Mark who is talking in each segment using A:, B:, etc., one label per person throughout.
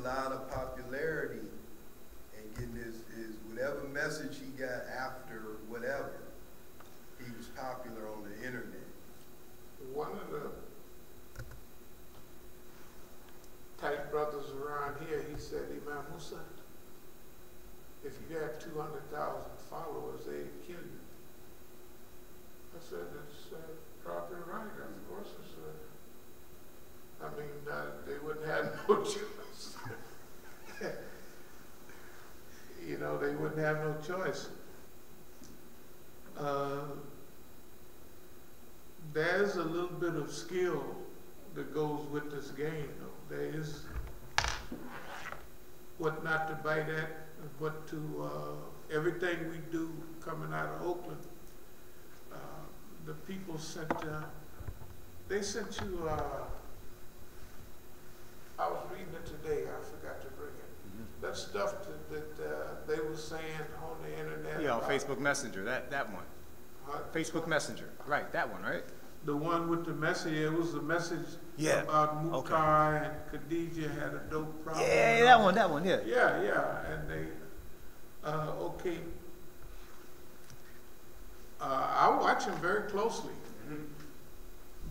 A: lot of popularity and getting his whatever message he got after whatever, he was popular on the internet.
B: One of the tight brothers around here, he said, Imam Musa, if you had 200,000 followers, they'd kill you. I said, it's probably right. Of course it's I mean, they wouldn't have no choice. You know, they wouldn't have no choice. There's a little bit of skill that goes with this game, though. There is what not to bite at, what to, everything we do coming out of Oakland, the people sent, they sent you, I was reading it today, I forgot to bring it. Mm-hmm. That stuff that they were saying on the internet.
C: Yeah, on Facebook Messenger, that one. Facebook Messenger, right, that one, right?
B: The one with the message, it was the message about Mukhtar and Khadijah had a dope problem.
C: Yeah, that one, yeah.
B: Yeah, and they, okay. I watch him very closely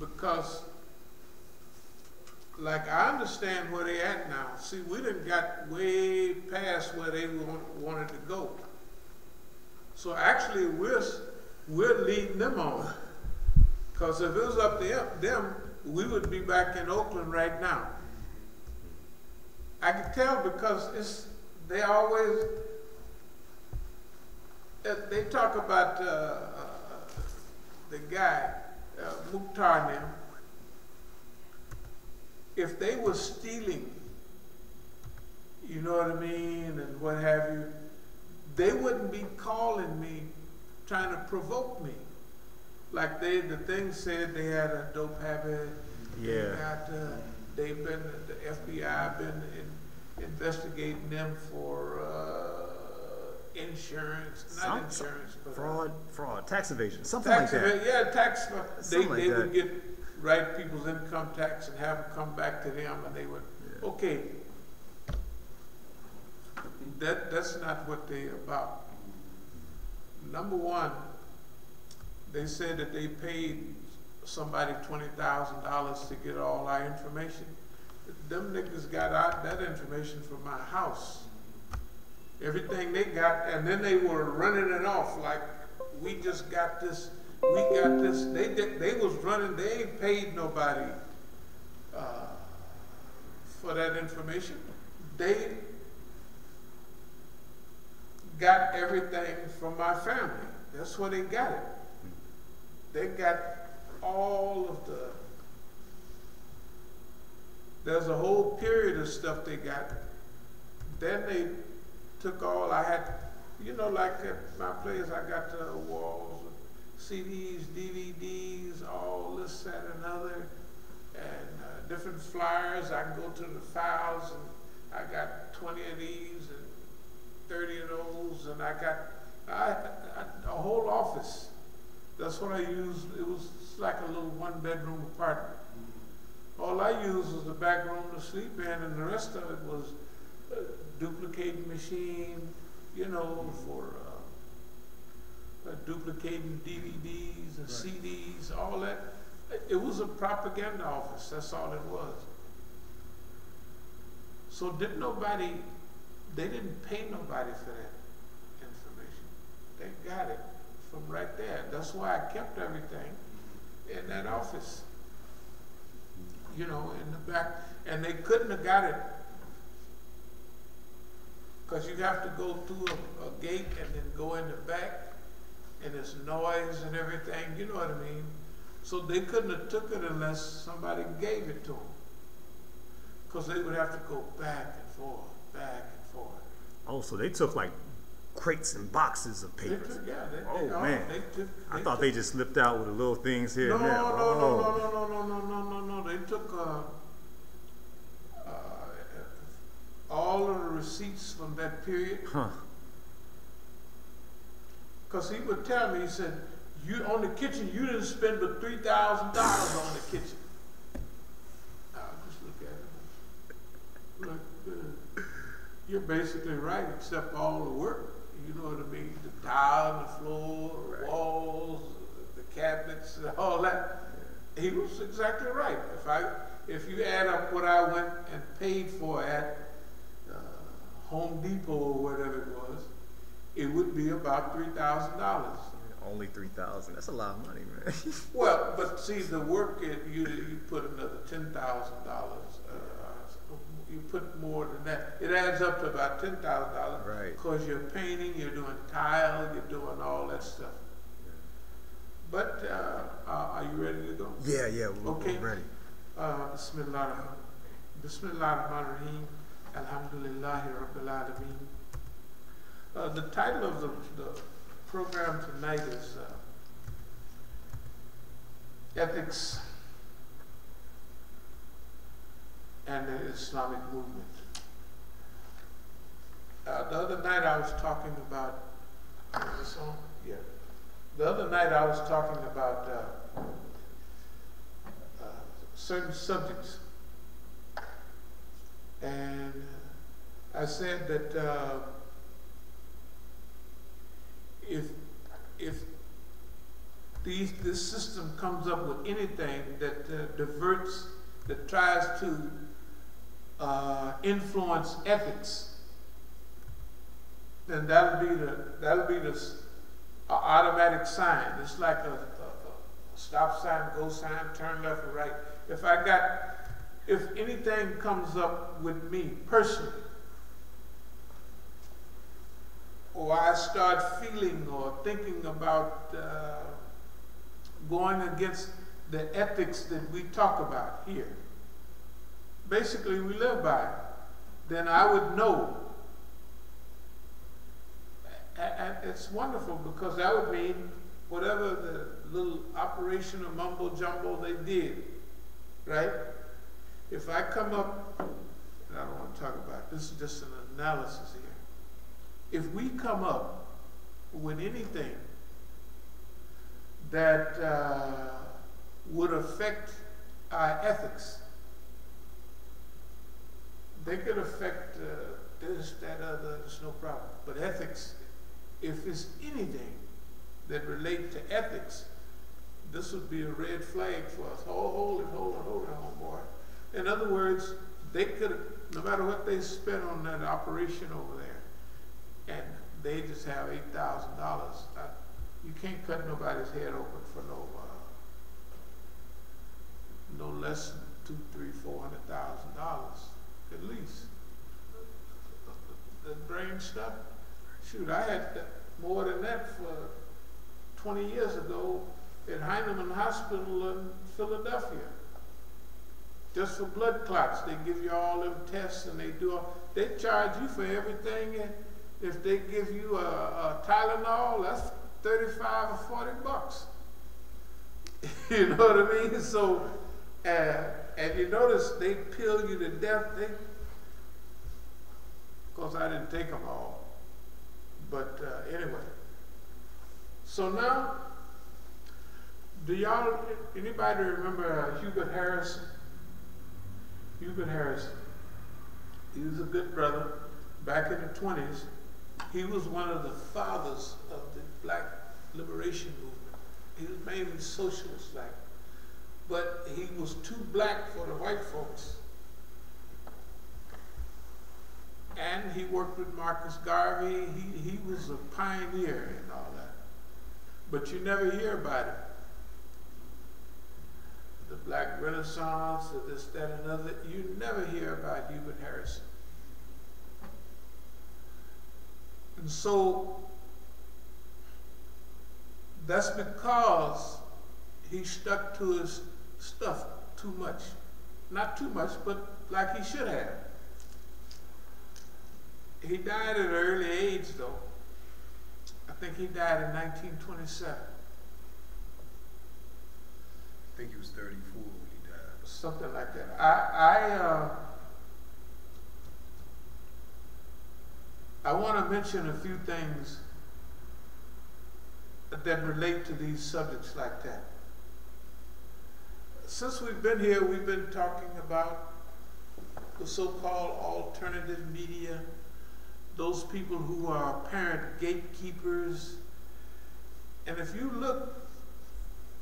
B: because, like, I understand where they at now. See, we done got way past where they wanted to go. So actually, we're leading them on. Because if it was up to them, we would be back in Oakland right now. I can tell because they always, they talk about the guy, Mukhtar and them. If they were stealing, you know what I mean, and what have you, they wouldn't be calling me, trying to provoke me. Like the thing said they had a dope habit.
C: Yeah.
B: The FBI been investigating them for insurance, not insurance, but
C: fraud, tax evasion, something like that.
B: Yeah, tax. They
C: like
B: would get write people's income tax and have them come back to them, and they would. Yeah. Okay. That's not what they about. Number one, they said that they paid somebody $20,000 to get all our information. Them niggas got that information from my house. Everything they got, and then they were running it off like we just got this. We got this. They was running. They ain't paid nobody for that information. They got everything from my family. That's where they got it. They got all of the. There's a whole period of stuff they got. Then they took all I had. You know, like at my place, I got the walls. CDs, DVDs, all this, that, and other, and different flyers. I can go to the files, and I got 20 of these and 30 of those, and I got a whole office. That's what I used. It was like a little one-bedroom apartment. All I used was the back room to sleep in, and the rest of it was a duplicating machine, you know, for duplicating DVDs and CDs, all that. It was a propaganda office, that's all it was. So they didn't pay nobody for that information. They got it from right there. That's why I kept everything in that office, you know, in the back. And they couldn't have got it because you have to go through a gate and then go in the back. And there's noise and everything, you know what I mean? So they couldn't have took it unless somebody gave it to them. Because they would have to go back and forth, back and forth.
C: Oh, so they took like crates and boxes of paper. I thought they just slipped out with the little things here and there.
B: No. They took all of the receipts from that period.
C: Huh.
B: Because he would tell me, he said, "You on the kitchen, you didn't spend but $3,000 on the kitchen." I'll just look at it. Look good. You're basically right, except for all the work. You know what I mean? The tile on the floor, the walls, the cabinets, all that. He was exactly right. If you add up what I went and paid for at Home Depot or whatever it was, it would be about $3,000.
C: Only $3,000. That's a lot of money, man.
B: Well, but see, the work you put another $10,000. You put more than that. It adds up to about $10,000.
C: Right.
B: Because you're painting, you're doing tile, you're doing all that stuff. But are you ready to go?
C: Yeah,
B: Okay.
C: we're ready.
B: Bismillah ar-Rahman ar-Rahim. Alhamdulillahi Rabbil Alameen. The title of the program tonight is Ethics and the Islamic Movement. The other night I was talking about, is this on? Yeah. The other night I was talking about certain subjects, and I said that if this system comes up with anything that diverts, that tries to influence ethics, then that'll be the automatic sign. It's like a stop sign, go sign, turn left or right. If anything comes up with me personally, or I start feeling or thinking about going against the ethics that we talk about here, basically we live by it, then I would know. And it's wonderful, because that would mean whatever the little operation or mumbo jumbo they did, right? If I come up, and I don't want to talk about it, this is just an analysis here. If we come up with anything that would affect our ethics, they could affect this, that, other, it's no problem. But ethics, if it's anything that relate to ethics, this would be a red flag for us. Hold it, homeboy. In other words, they could, no matter what they spent on that operation over there, and they just have $8,000. You can't cut nobody's head open for no less than $200,000, $400,000 at least. The brain stuff. Shoot, I had more than that for 20 years ago at Heinemann Hospital in Philadelphia. Just for blood clots. They give you all them tests, and they charge you for everything. And if they give you a Tylenol, that's 35 or 40 bucks. You know what I mean? So, and you notice they pill you to death. Of course, I didn't take them all. But anyway. So now, anybody remember Hubert Harrison? Hubert Harrison. He was a good brother. Back in the 20s, he was one of the fathers of the black liberation movement. He was mainly socialist-like. But he was too black for the white folks. And he worked with Marcus Garvey. He was a pioneer and all that. But you never hear about it. The Black Renaissance, or this, that, and other. You never hear about Hubert Harrison. And so, that's because he stuck to his stuff too much. Not too much, but like he should have. He died at an early age, though. I think he died in 1927.
A: I think he was 34 when he died.
B: Something like that. I want to mention a few things that relate to these subjects like that. Since we've been here, we've been talking about the so-called alternative media, those people who are apparent gatekeepers. And if you look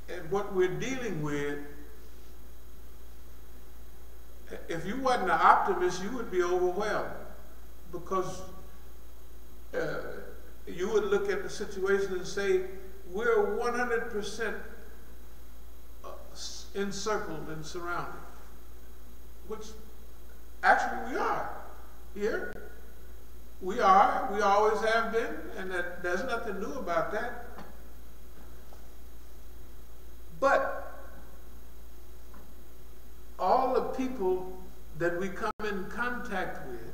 B: at what we're dealing with, if you wasn't an optimist, you would be overwhelmed, because you would look at the situation and say, we're 100% encircled and surrounded, which actually we are here. We are, we always have been, and there's nothing new about that. But all the people that we come in contact with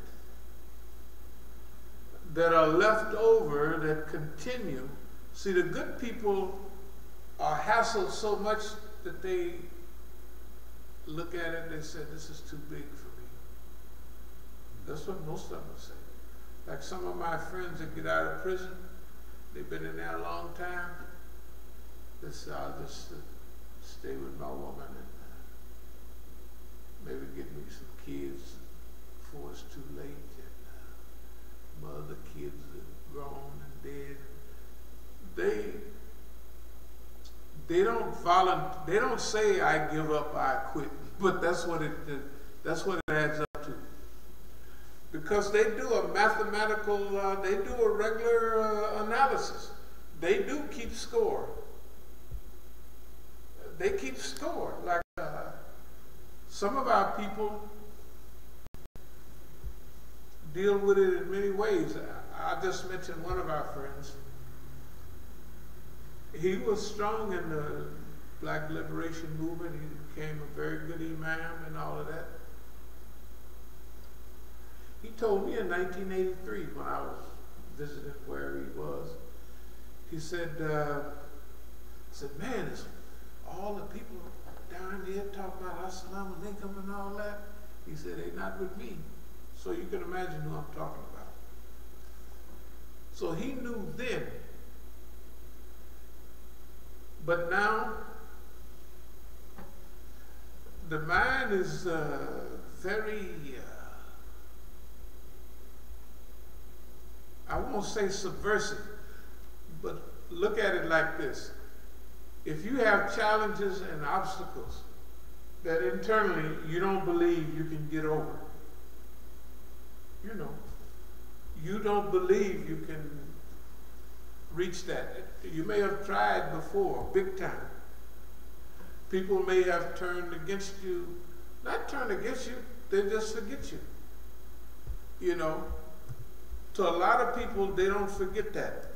B: that are left over, that continue, see, the good people are hassled so much that they look at it and they say, this is too big for me. That's what most of them say. Like some of my friends that get out of prison, they've been in there a long time. They say, I'll just stay with my woman and maybe get me some kids before it's too late. And my other kids are grown and dead. They don't volunteer. They don't say, I give up, I quit. But that's what it adds up to. Because they do a mathematical, they do a regular analysis. They do keep score. They keep score. Like some of our people deal with it in many ways. I just mentioned one of our friends. He was strong in the Black Liberation Movement. He became a very good imam and all of that. He told me in 1983 when I was visiting where he was, he said, man, it's all the people down here talking about As-Sabiqun and all that. He said, they're not with me. So you can imagine who I'm talking about. So he knew then. But now, the mind is very, I won't say subversive, but look at it like this. If you have challenges and obstacles that internally you don't believe you can get over, you know, you don't believe you can reach that. You may have tried before, big time. People may have turned against you, not turned against you, they just forget you. You know, to a lot of people, they don't forget that.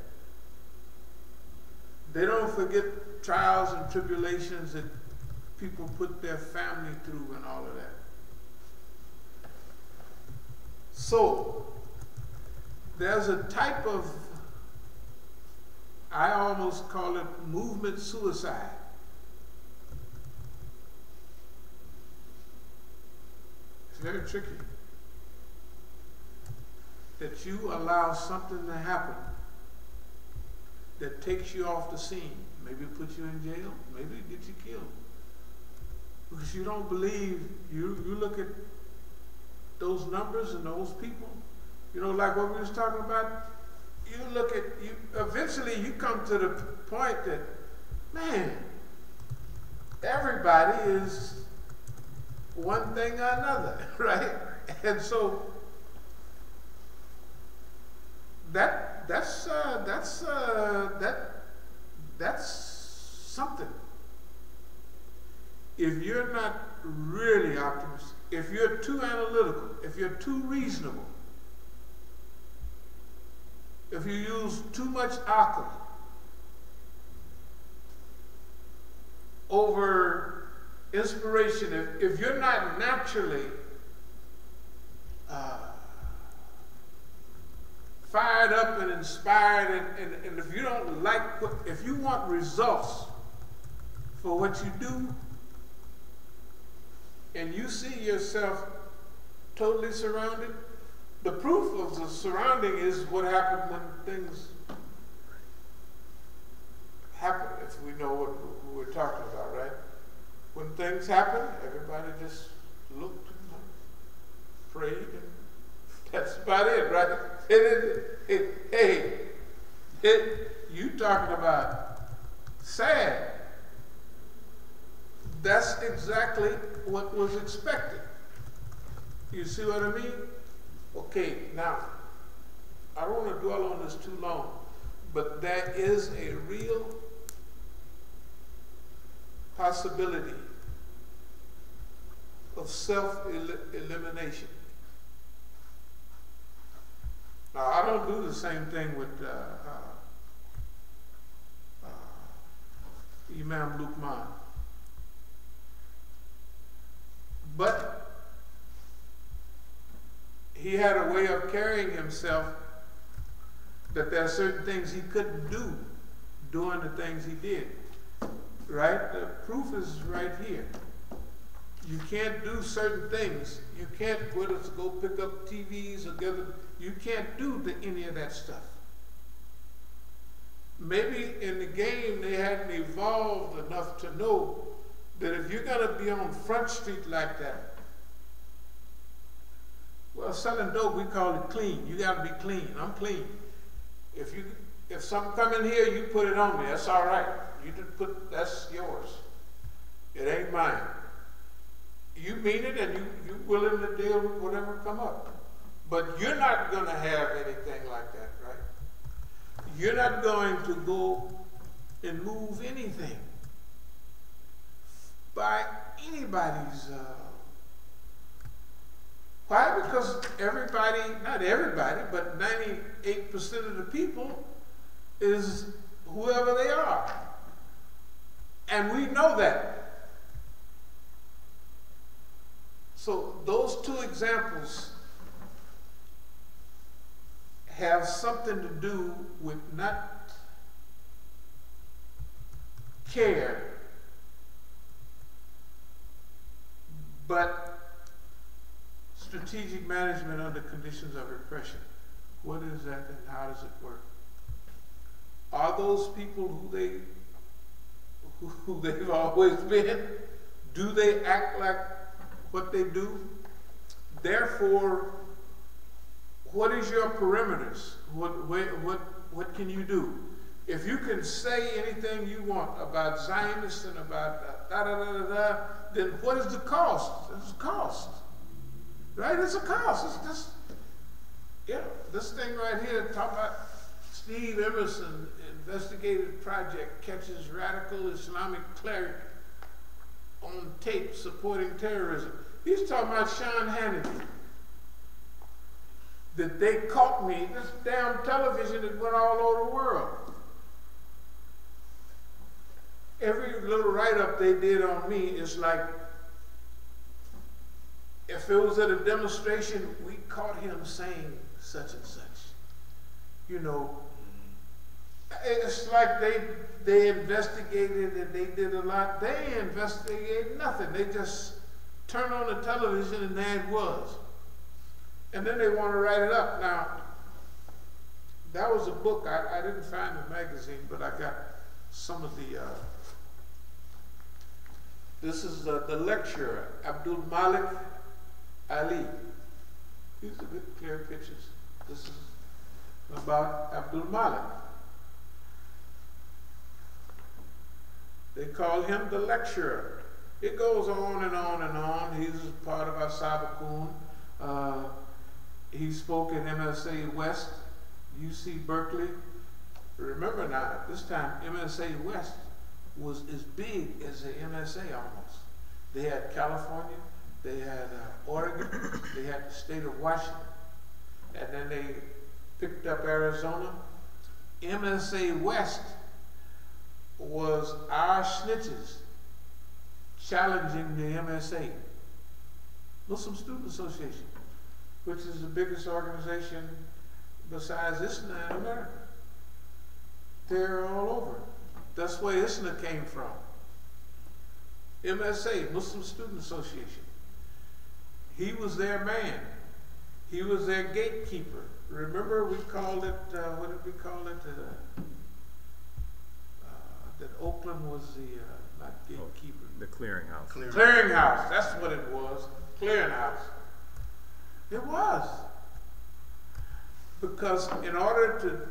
B: They don't forget trials and tribulations that people put their family through and all of that. So, there's a type of, I almost call it movement suicide. It's very tricky. That you allow something to happen that takes you off the scene. Maybe put you in jail, maybe get you killed. Because you don't believe, you look at those numbers and those people, you know, like what we was talking about, you look at, eventually you come to the point that, man, everybody is one thing or another, right? And so that's something. If you're not really optimistic, if you're too analytical, if you're too reasonable, if you use too much alcohol over inspiration, if you're not naturally fired up and inspired, and if you don't like, if you want results for what you do, and you see yourself totally surrounded, the proof of the surrounding is what happened when things happen, if we know what we're talking about, right? When things happen, everybody just looked and prayed and That's about it, right? You talking about sad. That's exactly what was expected. You see what I mean? Okay, now, I don't want to dwell on this too long, but there is a real possibility of self-elimination. Now, I don't do the same thing with Imam Luqman. But he had a way of carrying himself that there are certain things he couldn't do doing the things he did. Right? The proof is right here. You can't do certain things. You can't, whether it's go pick up TVs or get them, you can't do any of that stuff. Maybe in the game they hadn't evolved enough to know that if you're going to be on Front Street like that, well, selling dope, we call it clean. You got to be clean. I'm clean. If something come in here, you put it on me. That's all right. You just that's yours. It ain't mine. You mean it, and you willing to deal with whatever come up. But you're not going to have anything like that, right? You're not going to go and move anything by anybody's. Why? Because everybody, not everybody, but 98% of the people is whoever they are. And we know that. So those two examples have something to do with not care, but strategic management under conditions of repression. What is that and how does it work? Are those people who they've always been? Do they act like what they do? Therefore, what is your perimeters? What can you do? If you can say anything you want about Zionists and about then what is the cost? It's a cost. Right? It's a cost. It's just, this thing right here, talking about Steve Emerson investigative project catches radical Islamic cleric on tape supporting terrorism. He's talking about Sean Hannity. That they caught me, this damn television that went all over the world. Every little write-up they did on me is like, if it was at a demonstration, we caught him saying such and such. You know, it's like they investigated and they did a lot. They investigated nothing. They just turned on the television and there it was. And then they want to write it up. Now, that was a book. I didn't find the magazine, but I got some of the, this is the lecturer, Abdul Malik Ali. These are good, clear pictures. This is about Abdul Malik. They call him the lecturer. It goes on and on and on. He's part of As-Sabiqun. He spoke at MSA West, UC Berkeley. Remember now, at this time, MSA West was as big as the MSA almost. They had California, they had Oregon, they had the state of Washington, and then they picked up Arizona. MSA West was our snitches challenging the MSA, Muslim Student Association, which is the biggest organization besides ISNA in America. They're all over. That's where ISNA came from. MSA, Muslim Student Association. He was their man. He was their gatekeeper. Remember, we called it, what did we call it? That Oakland was the, not gatekeeper.
C: The clearinghouse.
B: Clearinghouse, that's what it was. Clearinghouse. It was. Because in order to,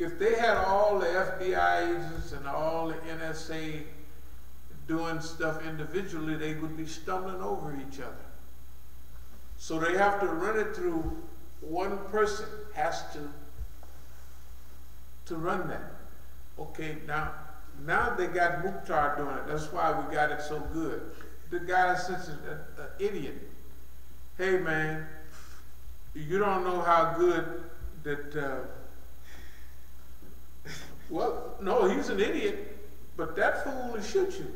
B: if they had all the FBI agents and all the NSA doing stuff individually, they would be stumbling over each other. So they have to run it through one person, has to run that. Okay, now they got Mukhtar doing it. That's why we got it so good. The guy is such an idiot. Hey man, you don't know how good that, well, no, he's an idiot, but that fool will shoot you.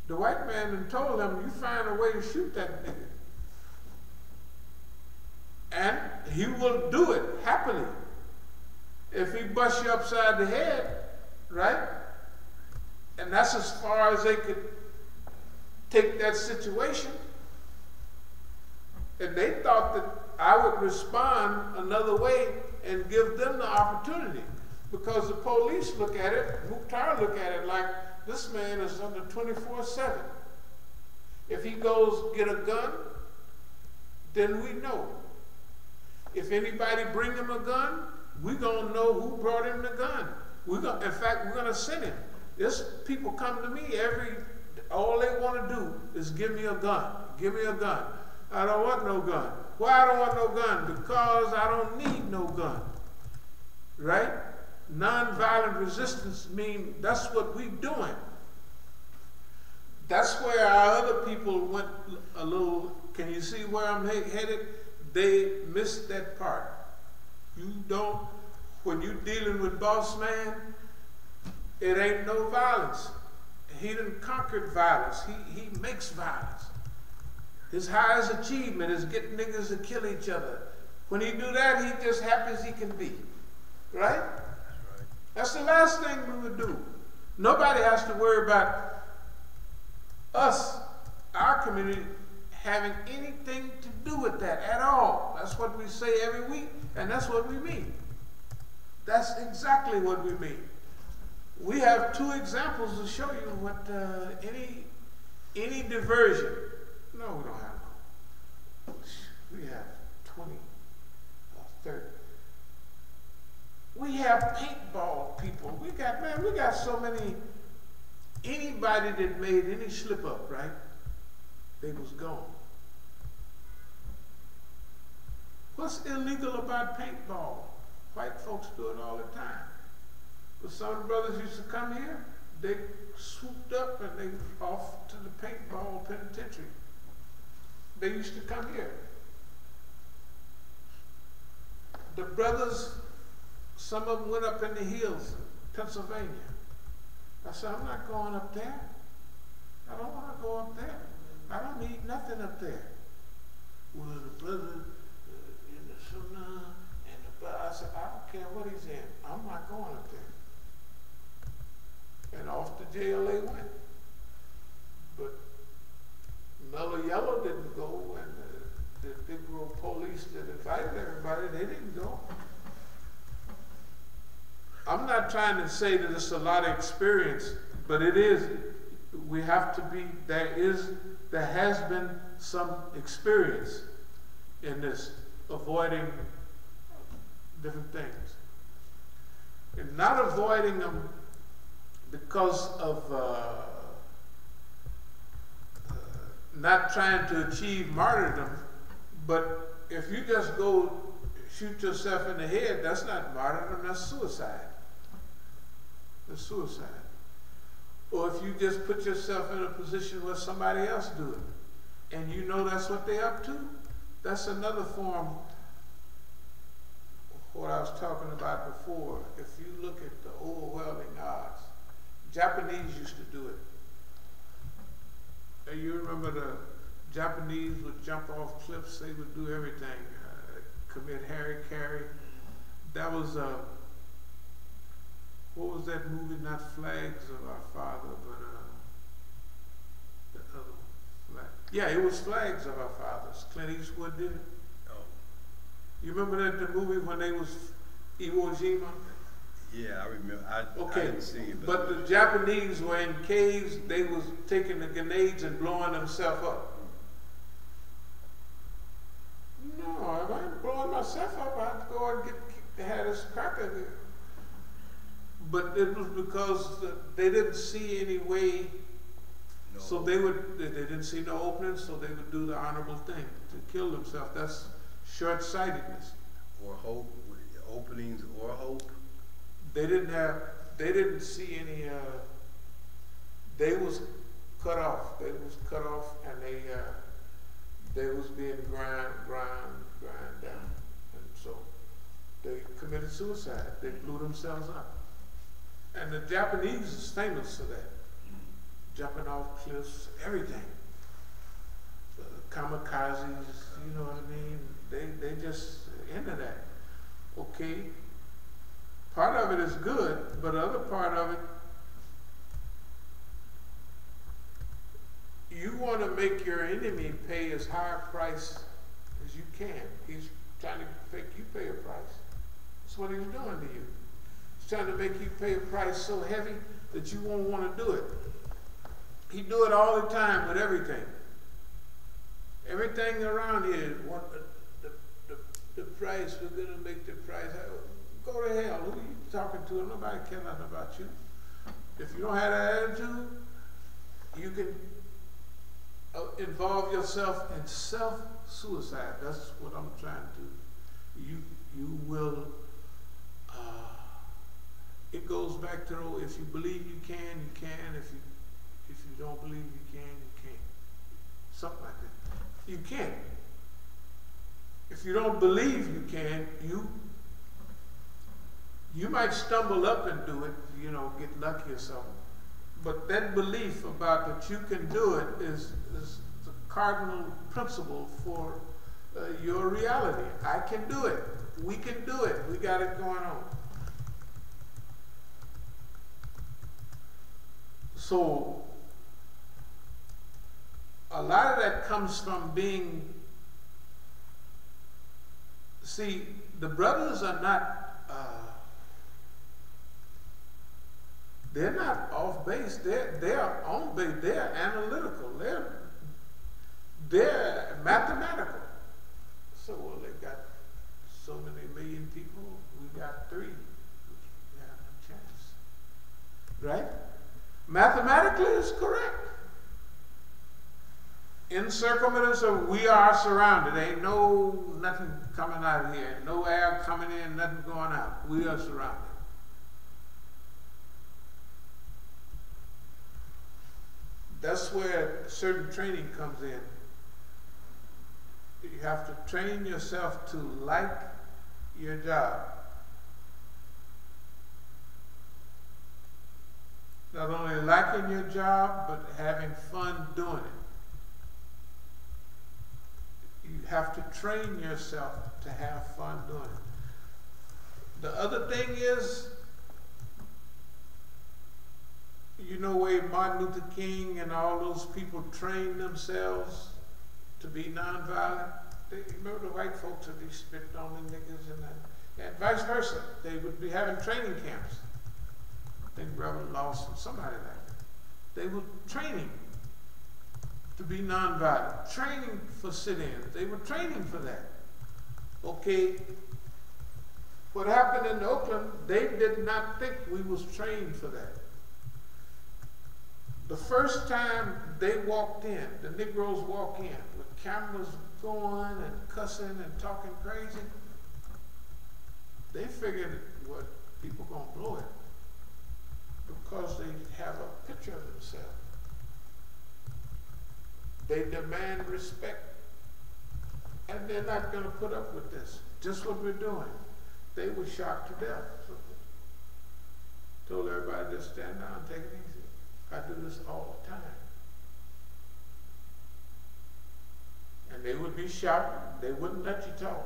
B: The white man then told him, you find a way to shoot that nigga. And he will do it happily. If he busts you upside the head, right? And that's as far as they could take that situation. And they thought that I would respond another way and give them the opportunity. Because the police look at it, Mukhtar look at it like, this man is under 24/7. If he goes get a gun, then we know. If anybody bring him a gun, we gonna know who brought him the gun. In fact, we're gonna send him. This people come to me all they want to do is give me a gun. Give me a gun. I don't want no gun. Why I don't want no gun? Because I don't need no gun. Right? Nonviolent resistance means that's what we're doing. That's where our other people went a little, can you see where I'm headed? They missed that part. You don't, when you're dealing with boss man, it ain't no violence. He done conquered violence. He makes violence. His highest achievement is getting niggas to kill each other. When he do that, he just happy as he can be. Right? That's the last thing we would do. Nobody has to worry about us, our community, having anything to do with that at all. That's what we say every week, and that's what we mean. That's exactly what we mean. We have two examples to show you what any diversion. No, we don't have no. We have 20 or 30. We have paintball people. We got so many. Anybody that made any slip up, right? They was gone. What's illegal about paintball? White folks do it all the time. But some of the brothers used to come here, they swooped up and they off to the paintball penitentiary. They used to come here. The brothers, some of them went up in the hills, Pennsylvania. I said, I'm not going up there. I don't want to go up there. I don't need nothing up there. Well, the brother in the sunnah and the brother, I said, I don't care what he's in. I'm not going up there. And off to jail they went. But Mellow Yellow didn't go, and the big road police that invited everybody, they didn't go. I'm not trying to say that it's a lot of experience, but it is. We have to be, there has been some experience in this, avoiding different things. And not avoiding them because of not trying to achieve martyrdom, but if you just go shoot yourself in the head, that's not martyrdom, that's suicide. That's suicide. Or if you just put yourself in a position where somebody else do it, and you know that's what they're up to, that's another form of what I was talking about before. If you look at the overwhelming odds, Japanese used to do it. And you remember the Japanese would jump off cliffs, they would do everything, commit harikari. That was what was that movie? Not Flags of Our Father, but the other one. Yeah, it was Flags of Our Fathers. Clint Eastwood did it. Oh. You remember that the movie when they was Iwo Jima?
A: Yeah, I remember. I didn't see it.
B: But the Japanese were in caves. They was taking the grenades and blowing themselves up. No, I ain't blowing myself up, I'd go and had this cracker. But it was because they didn't see any way, so they didn't see no opening, so they would do the honorable thing to kill themselves. That's short-sightedness.
A: Or hope, openings or hope.
B: They didn't see any, they was cut off. They was cut off, and they was being grind down. And so they committed suicide. They blew themselves up. And the Japanese is famous for that. Jumping off cliffs, everything. Kamikazes, you know what I mean? They just into that. Okay? Part of it is good, but the other part of it, you want to make your enemy pay as high a price as you can. He's trying to make you pay a price. That's what he's doing to you. He's trying to make you pay a price so heavy that you won't want to do it. He do it all the time with everything. Everything around here want the price. We're going to make the price. Go to hell. Who are you talking to? Nobody cares nothing about you. If you don't have that attitude, you can involve yourself in self-suicide. That's what I'm trying to do. You will, it goes back to, if you believe you can, you can. If you don't believe you can, you can't. Something like that. You can't. If you don't believe you can, you might stumble up and do it, you know, get lucky or something. But that belief about that you can do it is the cardinal principle for your reality. I can do it. We can do it. We got it going on. So a lot of that comes from being, see, the brothers are not, they're not off base. They're on base. They're analytical. They're mathematical. So, well, they got so many million people. We got 3. We have no chance. Right? Mathematically, it's correct. Encirclement is we are surrounded. Ain't nothing coming out of here. No air coming in, nothing going out. We are surrounded. That's where certain training comes in. You have to train yourself to like your job. Not only liking your job, but having fun doing it. You have to train yourself to have fun doing it. The other thing is, you know where Martin Luther King and all those people trained themselves to be nonviolent? Remember the white folks that they spit on the niggas and vice versa. They would be having training camps. I think Reverend Lawson, somebody like that. They were training to be nonviolent, training for sit-ins. They were training for that. Okay, what happened in Oakland, they did not think we was trained for that. The first time they walked in, the Negroes walk in with cameras going and cussing and talking crazy, they figured what people gonna blow it because they have a picture of themselves. They demand respect, and they're not gonna put up with this. Just what we're doing. They were shocked to death. So told everybody to stand down, take it easy. I do this all the time. And they would be shouting. They wouldn't let you talk.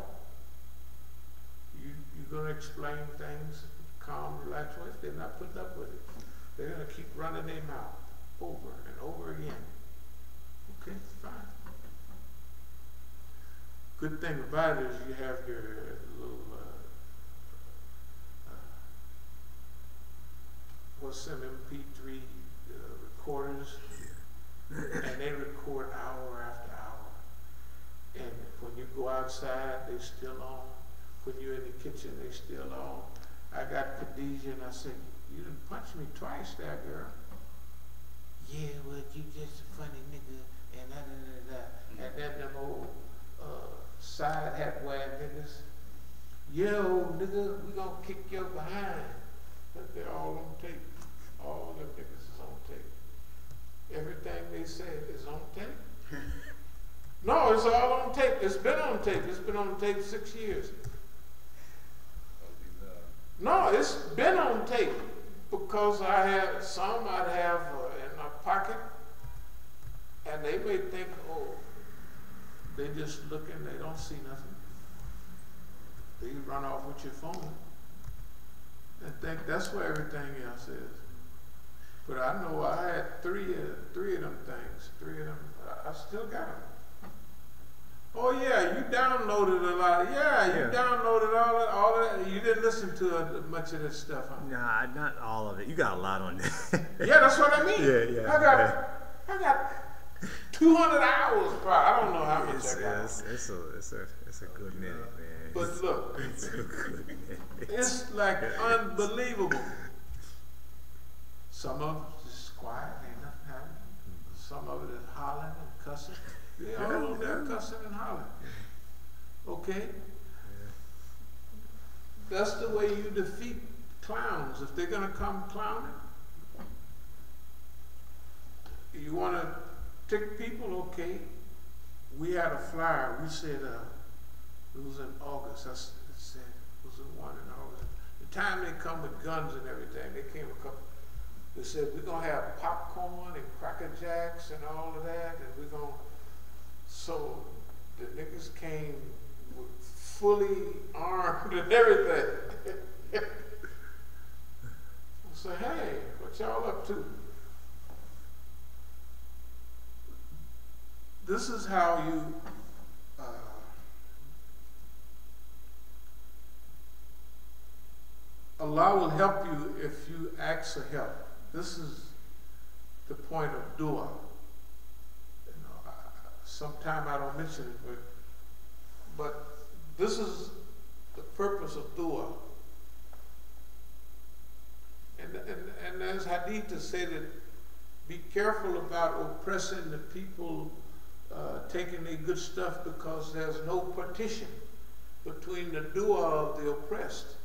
B: You're going to explain things, calm, relaxed voice. They're not putting up with it. They're going to keep running their mouth over and over again. Okay, fine. Good thing about it is you have your little, what's them MP3 recorders, and they record hour after hour. And when you go outside, they still on. when you're in the kitchen, they still on. I got Khadijah and I said, you done punched me twice there, girl. Yeah, well, you just a funny nigga, and da. And then them old side hat wearing niggas. Yeah, old nigga, we gonna kick your behind. But they're all on tape. All them niggas is on tape. Everything they said is on tape. No, it's all on tape. It's been on tape. It's been on tape 6 years. No, it's been on tape because I had some I'd have in my pocket, and they may think, oh, they just looking, they don't see nothing. They run off with your phone and think that's where everything else is. But I know I had three of them things. Three of them. I still got them. Oh yeah, you downloaded a lot. Yeah, you downloaded all of that. You didn't listen to much of this stuff, huh?
C: Nah, not all of it. You got a lot on there.
B: Yeah, that's what I mean.
C: Yeah.
B: I got 200 hours. I don't know how much I got.
C: It's a good minute, man.
B: But look,
C: it's a good minute.
B: It's like unbelievable. Some of it is quiet, ain't nothing happening. Some of it is hollering and cussing. They all over there cussing and hollering. Okay? That's the way you defeat clowns. If they're gonna come clowning, you wanna tick people, okay. We had a flyer, we said it was in August. It said it was the one in August. The time they come with guns and everything, they came a couple. They said we're gonna have popcorn and Cracker Jacks and all of that, and we're gonna. So the niggas came with fully armed and everything. I said, hey, what y'all up to? This is how you Allah will help you if you ask for help. This is the point of dua. Sometimes I don't mention it, but this is the purpose of dua. And there's hadith to say that be careful about oppressing the people, taking their good stuff, because there's no partition between the dua of the oppressed.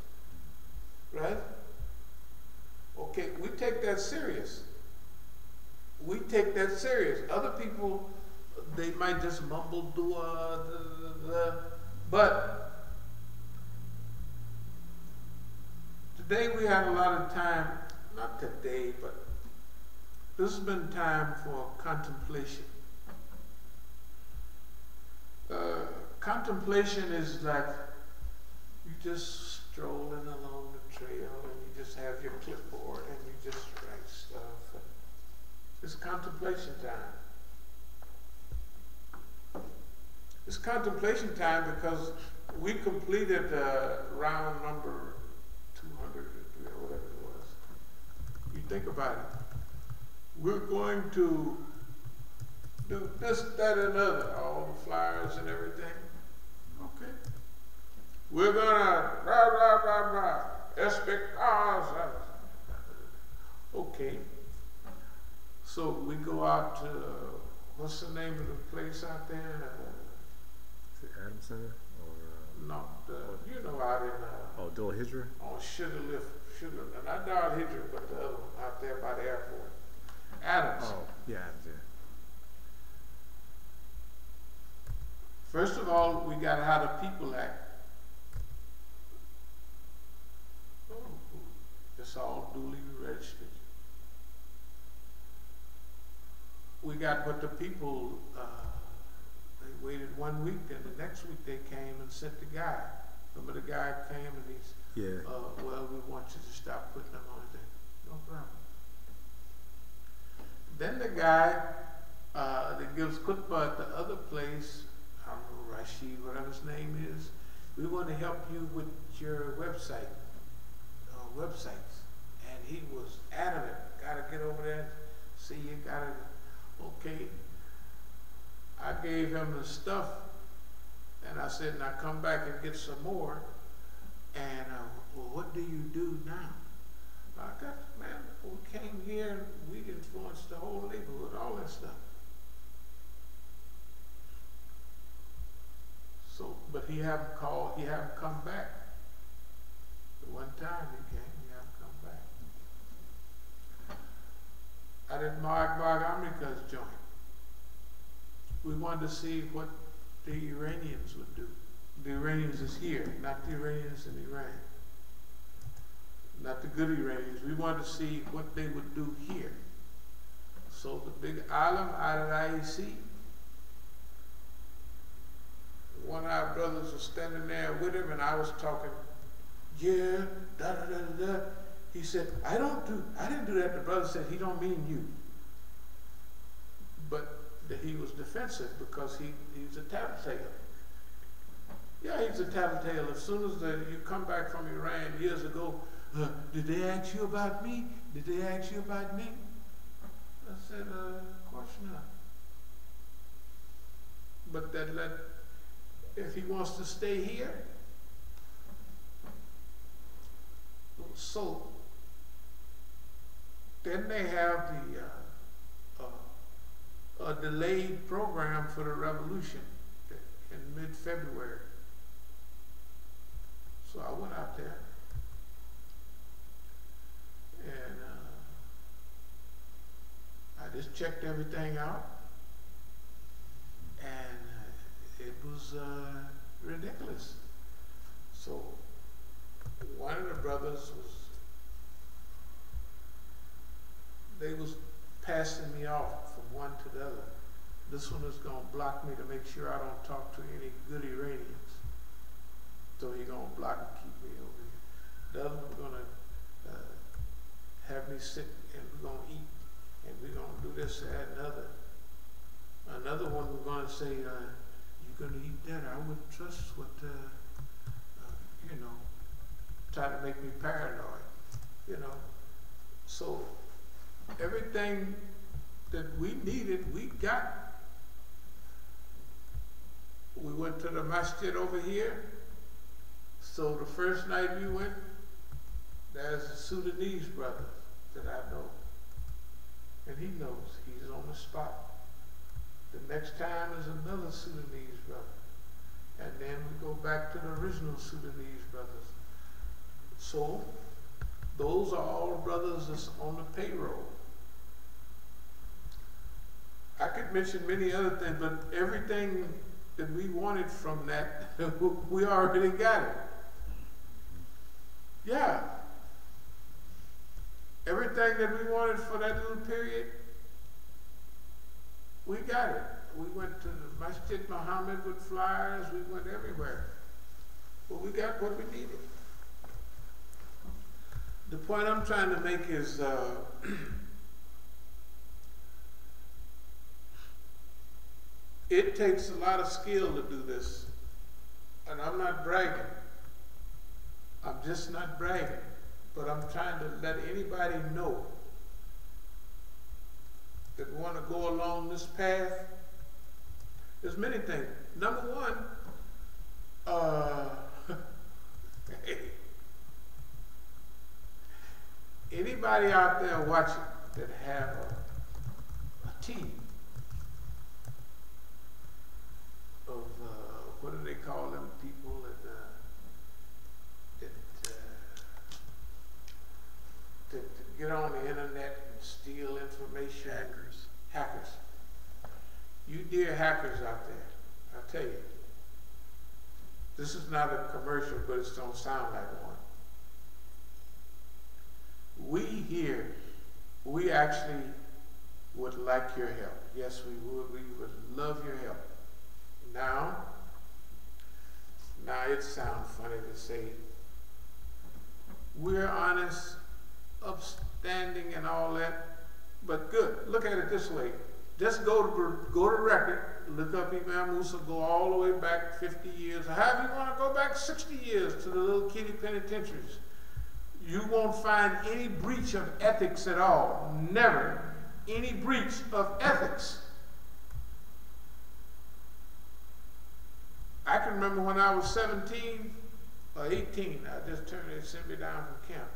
B: Right? Okay, we take that serious. We take that serious. Other people, they might just mumble dua, but today we had a lot of time, not today, but this has been time for contemplation. Contemplation is like you just strolling along the trail and you just have your clipboard and you just write stuff. It's contemplation time. It's contemplation time because we completed round number 200 or whatever it was. You think about it. We're going to do this, that, and other, all the flyers and everything. Okay. We're gonna expect ours. Okay. So we go out to what's the name of the place out there?
C: Is it Adams Center or
B: no, you know, out in
C: Dul Hijra?
B: On Sugar, not Dul Hijra, but the other one out there by the airport. Adams.
C: Oh, yeah, Adams, yeah.
B: First of all, we got how the people act. Oh, it's all duly registered. We got what the people, they waited 1 week, and the next week they came and sent the guy. Remember the guy came and he's, well, we want you to stop putting them on there. No problem. Then the guy that gives khutbah at the other place, I don't know, Rashid, whatever his name is, we want to help you with your websites. And he was adamant, gotta get over there, see you gotta, okay. I gave him the stuff and I said, now come back and get some more. And well, what do you do now? Man, we came here and we influenced the whole neighborhood, all that stuff. So, but he haven't called, he haven't come back. The one time he came, he haven't come back. I did Mark America's joint. We wanted to see what the Iranians would do. The Iranians is here, not the Iranians in Iran. Not the good Iranians. We wanted to see what they would do here. So the big alim out of IEC, one of our brothers was standing there with him, and I was talking, yeah, da da da da da. He said, I didn't do that. The brother said, he don't mean you. But he was defensive because he's a tattletale. Yeah, he's a tattletale. As soon as you come back from Iran years ago, did they ask you about me? Did they ask you about me? I said, of course not. But if he wants to stay here, so then they have a delayed program for the revolution in mid-February. So I went out there and I just checked everything out, and it was ridiculous. So one of the brothers they was passing me off from one to the other. This one is going to block me to make sure I don't talk to any good Iranians. So he's going to block and keep me over here. The other one's going to have me sit and we're going to eat and we're going to do this, that, and other. Another one we're going to say, you're going to eat that? I wouldn't trust what, trying to make me paranoid, So everything that we needed, we got. We went to the masjid over here. So the first night we went, there's a Sudanese brother that I know. And he knows, he's on the spot. The next time is another Sudanese brother. And then we go back to the original Sudanese brothers. So those are all brothers that's on the payroll. I could mention many other things, but everything that we wanted from that, we already got it. Yeah. Everything that we wanted for that little period, we got it. We went to the Masjid Muhammad with flyers, we went everywhere. But we got what we needed. The point I'm trying to make is it takes a lot of skill to do this. And I'm not bragging. I'm just not bragging. But I'm trying to let anybody know that want to go along this path. There's many things. Number one, anybody out there watching that have a team of, what do they call them people that get on the internet and steal information? Hackers. You dear hackers out there, I tell you, this is not a commercial, but it's going to sound like one. We here, we actually would like your help. Yes, we would. We would love your help. Now it sounds funny to say, we're honest, upstanding and all that, but good. Look at it this way. Just go to record, look up Imam Musa, go all the way back 50 years, or however you want to go back 60 years to the little kiddie penitentiaries. You won't find any breach of ethics at all. Never any breach of ethics. I can remember when I was 17 or 18. I just turned, they sent me down from camp.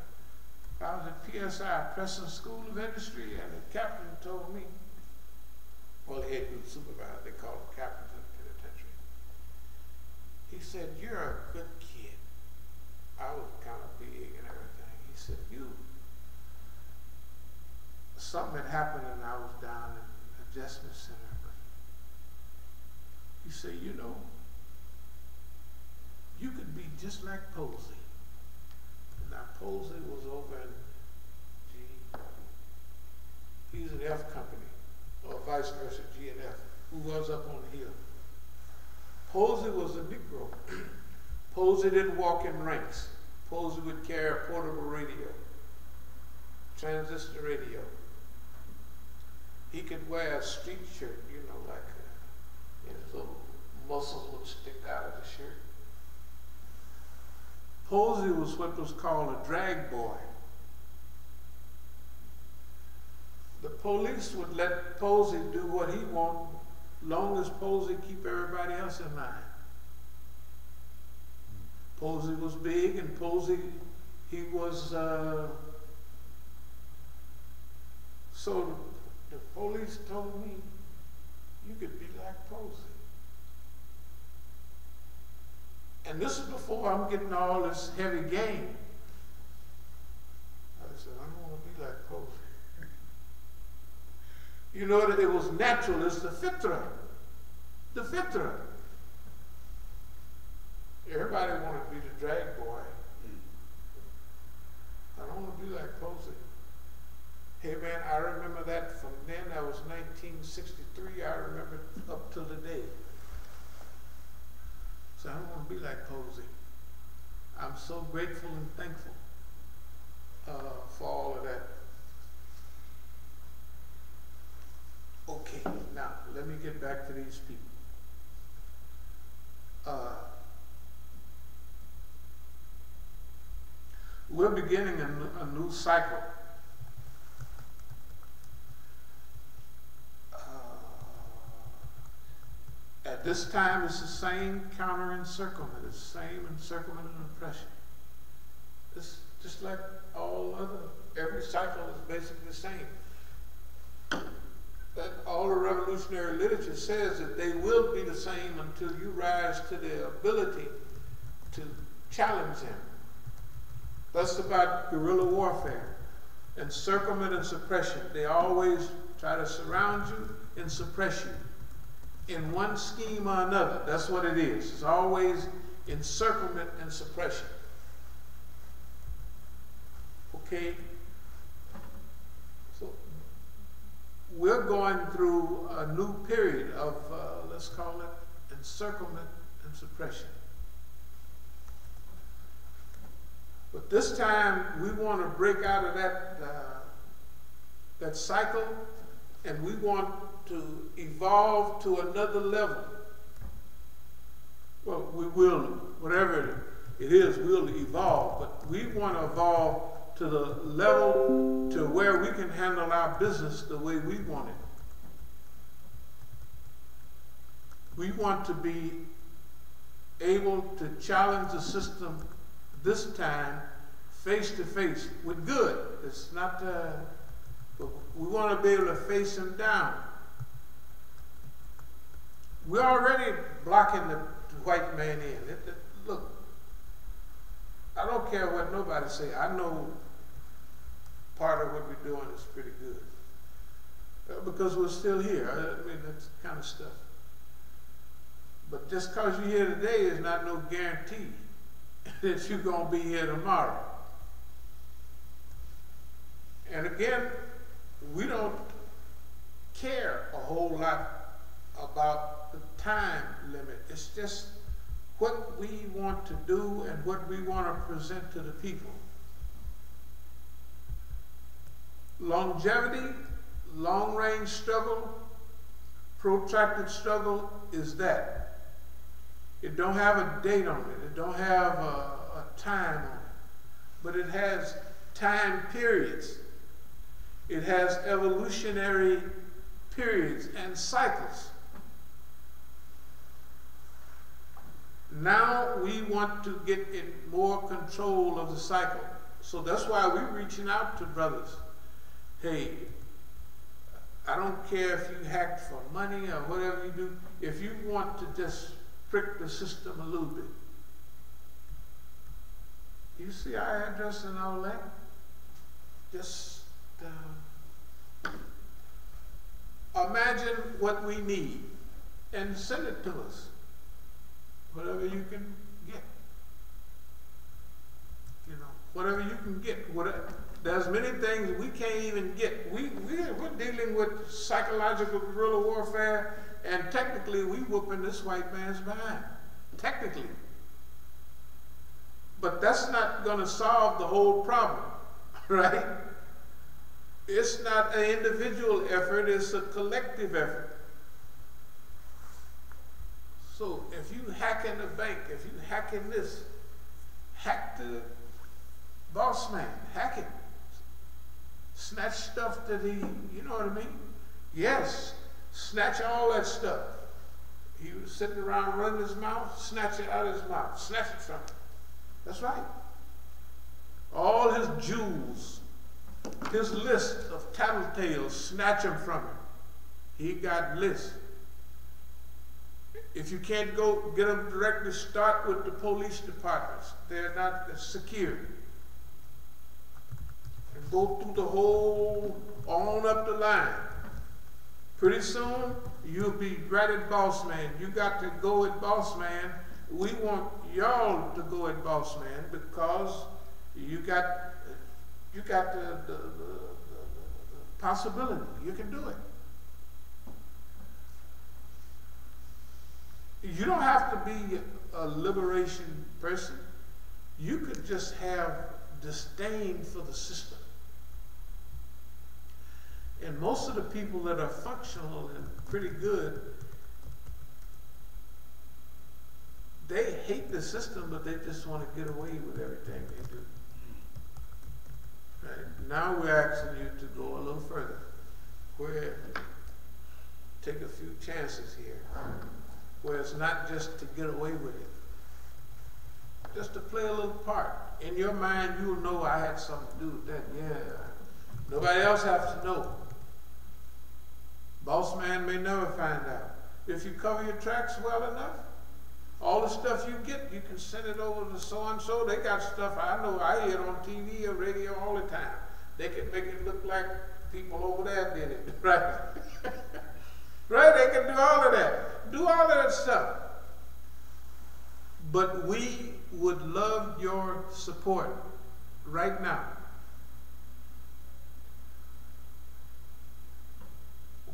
B: I was at PSI, Preston School of Industry, and the captain told me, well, the head group supervisor, they call him captain of the penitentiary. He said, "You're a good kid." I was kind of big and everything. He said, something had happened and I was down in the adjustment center. But he said, you could be just like Posey. Now, Posey was over in he's an F company, or vice versa, G and F, who was up on the hill. Posey was a Negro. Posey didn't walk in ranks. Posey would carry a portable radio, transistor radio. He could wear a street shirt, like his little muscles would stick out of the shirt. Posey was what was called a drag boy. The police would let Posey do what he wanted, long as Posey keep everybody else in line. Posey was big, and Posey, he was, so the police told me, you could be like Posey. And this is before I'm getting all this heavy game. I said, I don't want to be like Posey. That it was natural. It's the fitra. The fitra. Everybody wanted to be the drag boy. I don't want to be like Posey. Hey man, I remember that from then. That was 1963. I remember up till today. So I don't want to be like Posey. I'm so grateful and thankful for all of that. Okay, now let me get back to these people. We're beginning a new cycle. At this time, it's the same counter-encirclement. It's the same encirclement and oppression. It's just like every cycle is basically the same. That all the revolutionary literature says that they will be the same until you rise to the ability to challenge them. That's about guerrilla warfare. Encirclement and suppression. They always try to surround you and suppress you in one scheme or another. That's what it is. It's always encirclement and suppression. Okay? So we're going through a new period of, let's call it, encirclement and suppression. But this time, we want to break out of that cycle, and we want to evolve to another level. Well, we will, whatever it is, we'll evolve, but we want to evolve to the level to where we can handle our business the way we want it. We want to be able to challenge the system this time face to face with good. It's not, but we want to be able to face him down. We're already blocking the white man in. Look, I don't care what nobody say. I know part of what we're doing is pretty good. Because we're still here. I mean, that's the kind of stuff. But just because you're here today is not no guarantee that you're going to be here tomorrow. And again, we don't care a whole lot about the time limit. It's just what we want to do and what we want to present to the people. Longevity, long-range struggle, protracted struggle is that. It don't have a date on it. It don't have a time on it. But it has time periods. It has evolutionary periods and cycles. Now we want to get in more control of the cycle. So that's why we're reaching out to brothers. Hey, I don't care if you hack for money or whatever you do. If you want to just prick the system a little bit. You see our address and all that? Just imagine what we need and send it to us. Whatever you can get. You know, whatever you can get. There's many things we can't even get. We're dealing with psychological guerrilla warfare, and technically we whooping this white man's behind. Technically. But that's not going to solve the whole problem, right? It's not an individual effort, it's a collective effort. So if you hack in the bank, if you hack in this, hack the boss man, hack it. Snatch stuff to the, you know what I mean? Yes, snatch all that stuff. He was sitting around running his mouth, snatch it out of his mouth, snatch it from him. That's right. All his jewels, his list of tattletales, snatch them from him. He got lists. If you can't go get them directly, start with the police departments. They're not secure. And go through the whole, on up the line. Pretty soon, you'll be right at boss man. You got to go at boss man. We want y'all to go at boss man because you got the possibility. You can do it. You don't have to be a liberation person. You could just have disdain for the system. And most of the people that are functional and pretty good, they hate the system, but they just want to get away with everything they do. Right? Now we're asking you to go a little further. Take a few chances here. Where it's not just to get away with it. Just to play a little part. In your mind, you'll know I had something to do with that. Yeah. Nobody else has to know. Boss man may never find out. If you cover your tracks well enough, all the stuff you get, you can send it over to so-and-so. They got stuff, I know, I hear it on TV or radio all the time. They can make it look like people over there did it, right? Right, they can do all of that. Do all of that stuff. But we would love your support right now.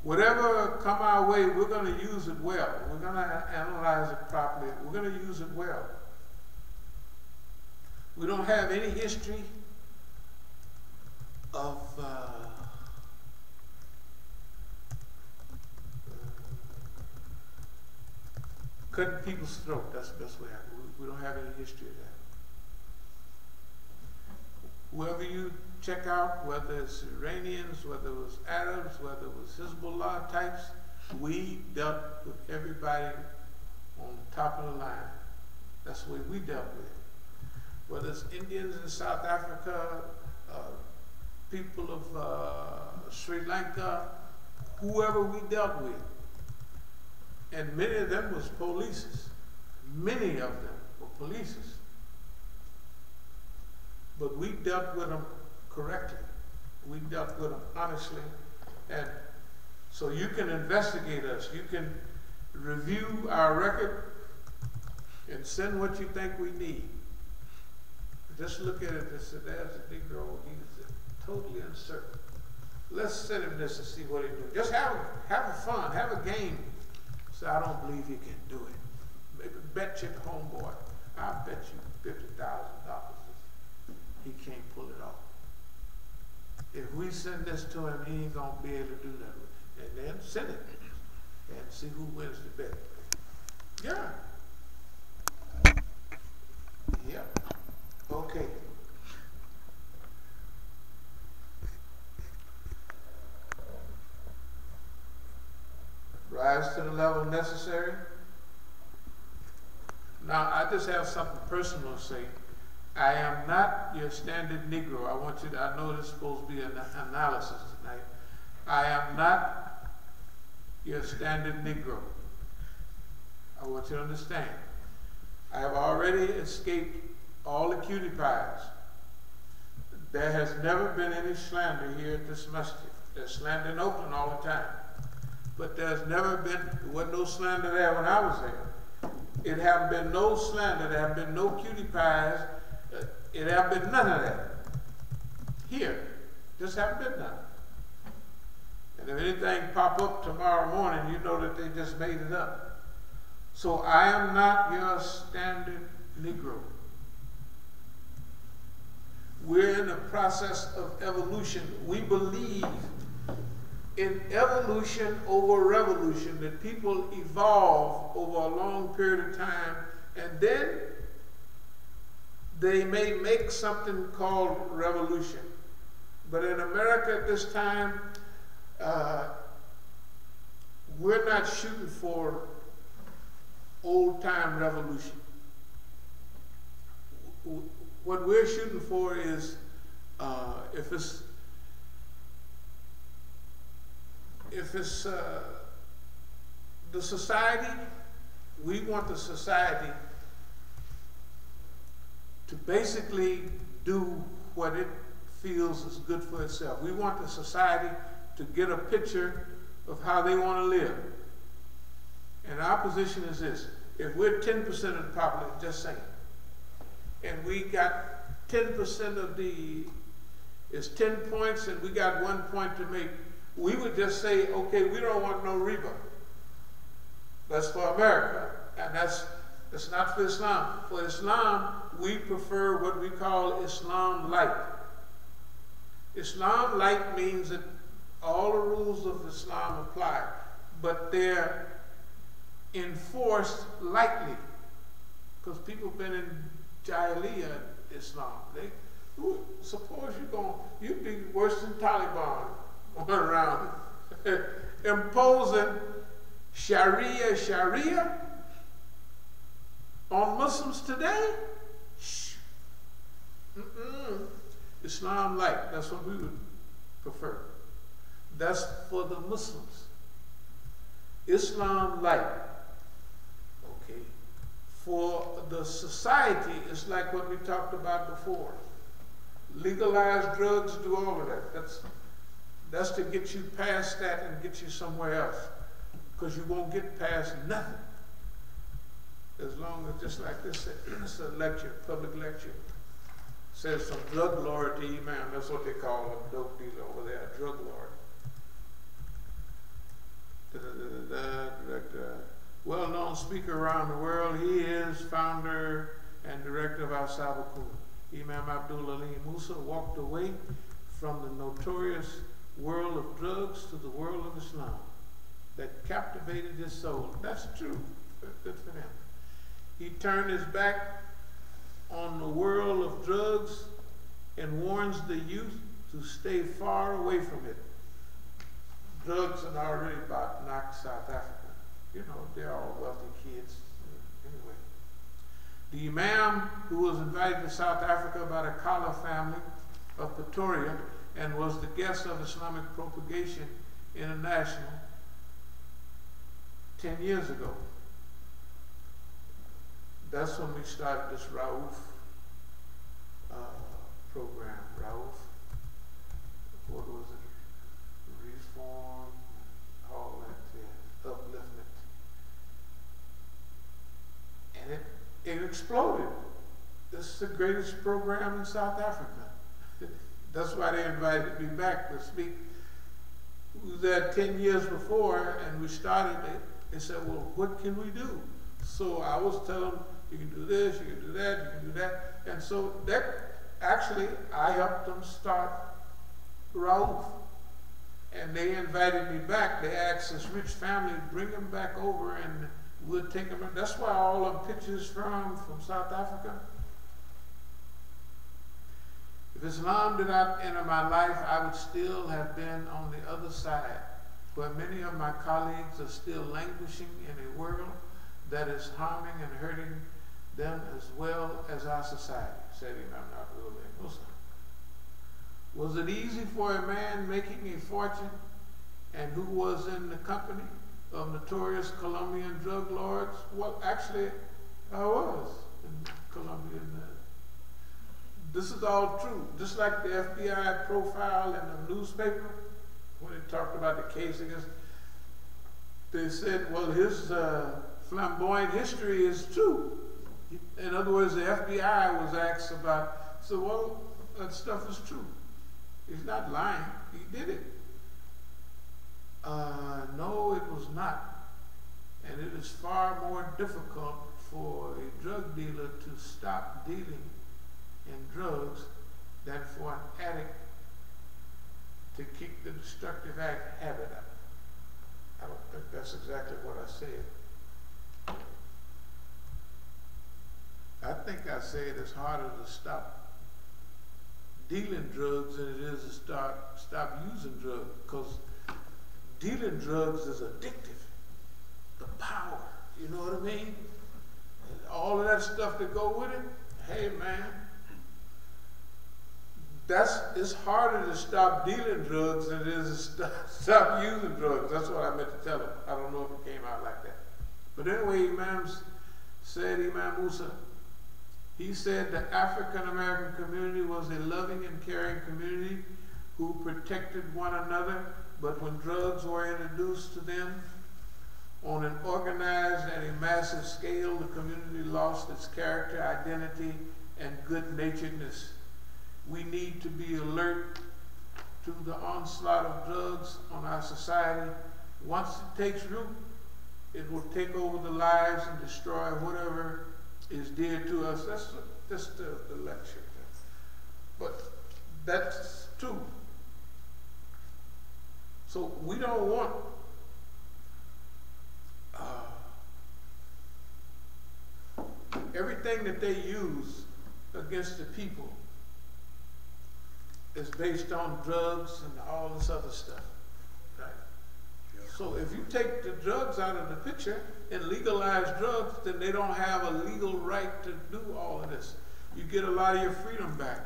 B: Whatever come our way, we're going to use it well. We're going to analyze it properly. We're going to use it well. We don't have any history of cutting people's throat. That's the best way. We don't have any history of that. Whoever you check out, whether it's Iranians, whether it was Arabs, whether it was Hezbollah types, we dealt with everybody on the top of the line. That's the way we dealt with it. Whether it's Indians in South Africa, people of Sri Lanka, whoever we dealt with. And many of them was polices. Many of them were polices. But we dealt with them correctly. We dealt with them honestly. And so you can investigate us. You can review our record and send what you think we need. Just look at it and say, there's a Negro, he's totally uncertain. Let's send him this and see what he do. Just have a fun, have a game. So I don't believe he can do it. Maybe bet your homeboy. I'll bet you $50,000 he can't pull it off. If we send this to him, he ain't gonna be able to do that. And then send it and see who wins the bet. Yeah. Yeah. Okay. Rise to the level necessary. Now, I just have something personal to say. I am not your standard Negro. I want you to, I know this is supposed to be an analysis tonight. I am not your standard Negro. I want you to understand. I have already escaped all the cutie pies. There has never been any slander here at this masjid. There's slander in Oakland all the time. But there's never been, there wasn't no slander there when I was there. It haven't been no slander, there have been no cutie pies, it haven't been none of that. Here, just haven't been none. And if anything pop up tomorrow morning, you know that they just made it up. So I am not your standard Negro. We're in the process of evolution. We believe in evolution over revolution, that people evolve over a long period of time, and then they may make something called revolution. But in America at this time, we're not shooting for old-time revolution. What we're shooting for is, if it's the society, we want the society to basically do what it feels is good for itself. We want the society to get a picture of how they want to live. And our position is this: if we're 10% of the population, just saying, and we got 10% of it's 10 points and we got 1 point to make, we would just say, okay, we don't want no riba. That's for America, and that's not for Islam. For Islam, we prefer what we call Islam light. Islam light means that all the rules of Islam apply, but they're enforced lightly, because people have been in Jahiliyyah Islam. Suppose you'd be worse than Taliban going around imposing Sharia on Muslims today. Islam light, that's what we would prefer. That's for the Muslims. Islam light. Okay. For the society, it's like what we talked about before. Legalize drugs, do all of that. That's to get you past that and get you somewhere else. Because you won't get past nothing. As long as, just like this, it's a lecture, public lecture. Says from drug lord to imam. That's what they call a dope dealer over there, a drug lord. Director, well-known speaker around the world. He is founder and director of As-Sabiqun. Imam Abdul Ali Musa walked away from the notorious world of drugs to the world of Islam that captivated his soul. That's true. Good for them. He turned his back on the world of drugs and warns the youth to stay far away from it. Drugs are already about knocked South Africa. You know, they're all wealthy kids. Anyway. The Imam, who was invited to South Africa by the Kala family of Pretoria and was the guest of Islamic Propagation International 10 years ago. That's when we started this Rauf program. Rauf, what was it? Reform, all that, upliftment. And it exploded. This is the greatest program in South Africa. That's why they invited me back to speak. We was there 10 years before, and we started it. They said, well, what can we do? So I was telling them, you can do this, you can do that, you can do that. And so that, actually, I helped them start Rauf. And they invited me back. They asked this rich family to bring them back over and we'll take them. That's why all of the pictures from South Africa. If Islam did not enter my life, I would still have been on the other side, where many of my colleagues are still languishing in a world that is harming and hurting them as well as our society, said Imam Abdul Musa. Was it easy for a man making a fortune and who was in the company of notorious Colombian drug lords? Well, actually, I was in Colombia. This is all true. Just like the FBI profile in the newspaper, when it talked about the case against, they said, well, his flamboyant history is true. In other words, the FBI was asked about, so well, that stuff is true. He's not lying. He did it. No, it was not. And it is far more difficult for a drug dealer to stop dealing in drugs than for an addict to kick the destructive habit up. I don't think that's exactly what I said. I think I said it's harder to stop dealing drugs than it is to stop using drugs, because dealing drugs is addictive. The power, you know what I mean? And all of that stuff that go with it, hey man, it's harder to stop dealing drugs than it is to stop using drugs. That's what I meant to tell him. I don't know if it came out like that. But anyway, Imam Musa, he said the African American community was a loving and caring community who protected one another, but when drugs were introduced to them on an organized and a massive scale, the community lost its character, identity, and good-naturedness. We need to be alert to the onslaught of drugs on our society. Once it takes root, it will take over the lives and destroy whatever is dear to us. That's just the lecture. But that's true. So we don't want everything that they use against the people is based on drugs and all this other stuff, right? Yeah. So if you take the drugs out of the picture and legalize drugs, then they don't have a legal right to do all of this. You get a lot of your freedom back.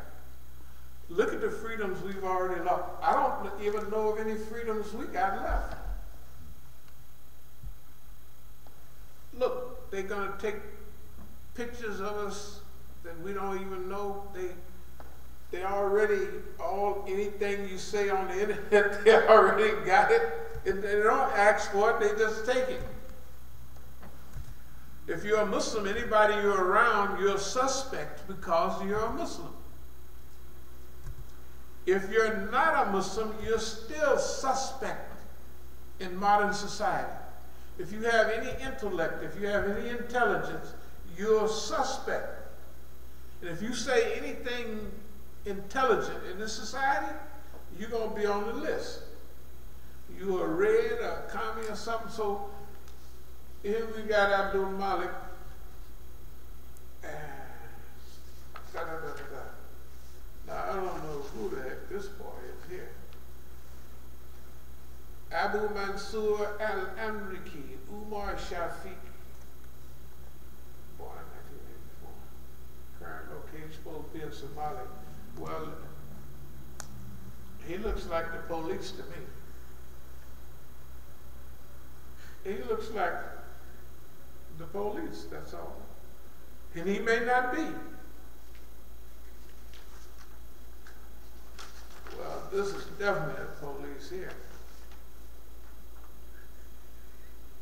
B: Look at the freedoms we've already lost. I don't even know of any freedoms we got left. Look, they're going to take pictures of us that we don't even know. They already, anything you say on the internet, they already got it. And they don't ask for it, they just take it. If you're a Muslim, anybody you're around, you're a suspect because you're a Muslim. If you're not a Muslim, you're still suspect in modern society. If you have any intellect, if you have any intelligence, you're a suspect. And if you say anything intelligent in this society, you're going to be on the list. You're a red or a commie or something. So here we got Abdul Malik. Now I don't know who the heck this boy is here. Abu Mansur al-Amriki, Umar Shafiq, born in 1984. Current location supposed to be in Somalia. Well, he looks like the police to me. He looks like the police, that's all. And he may not be. Well, this is definitely the police here.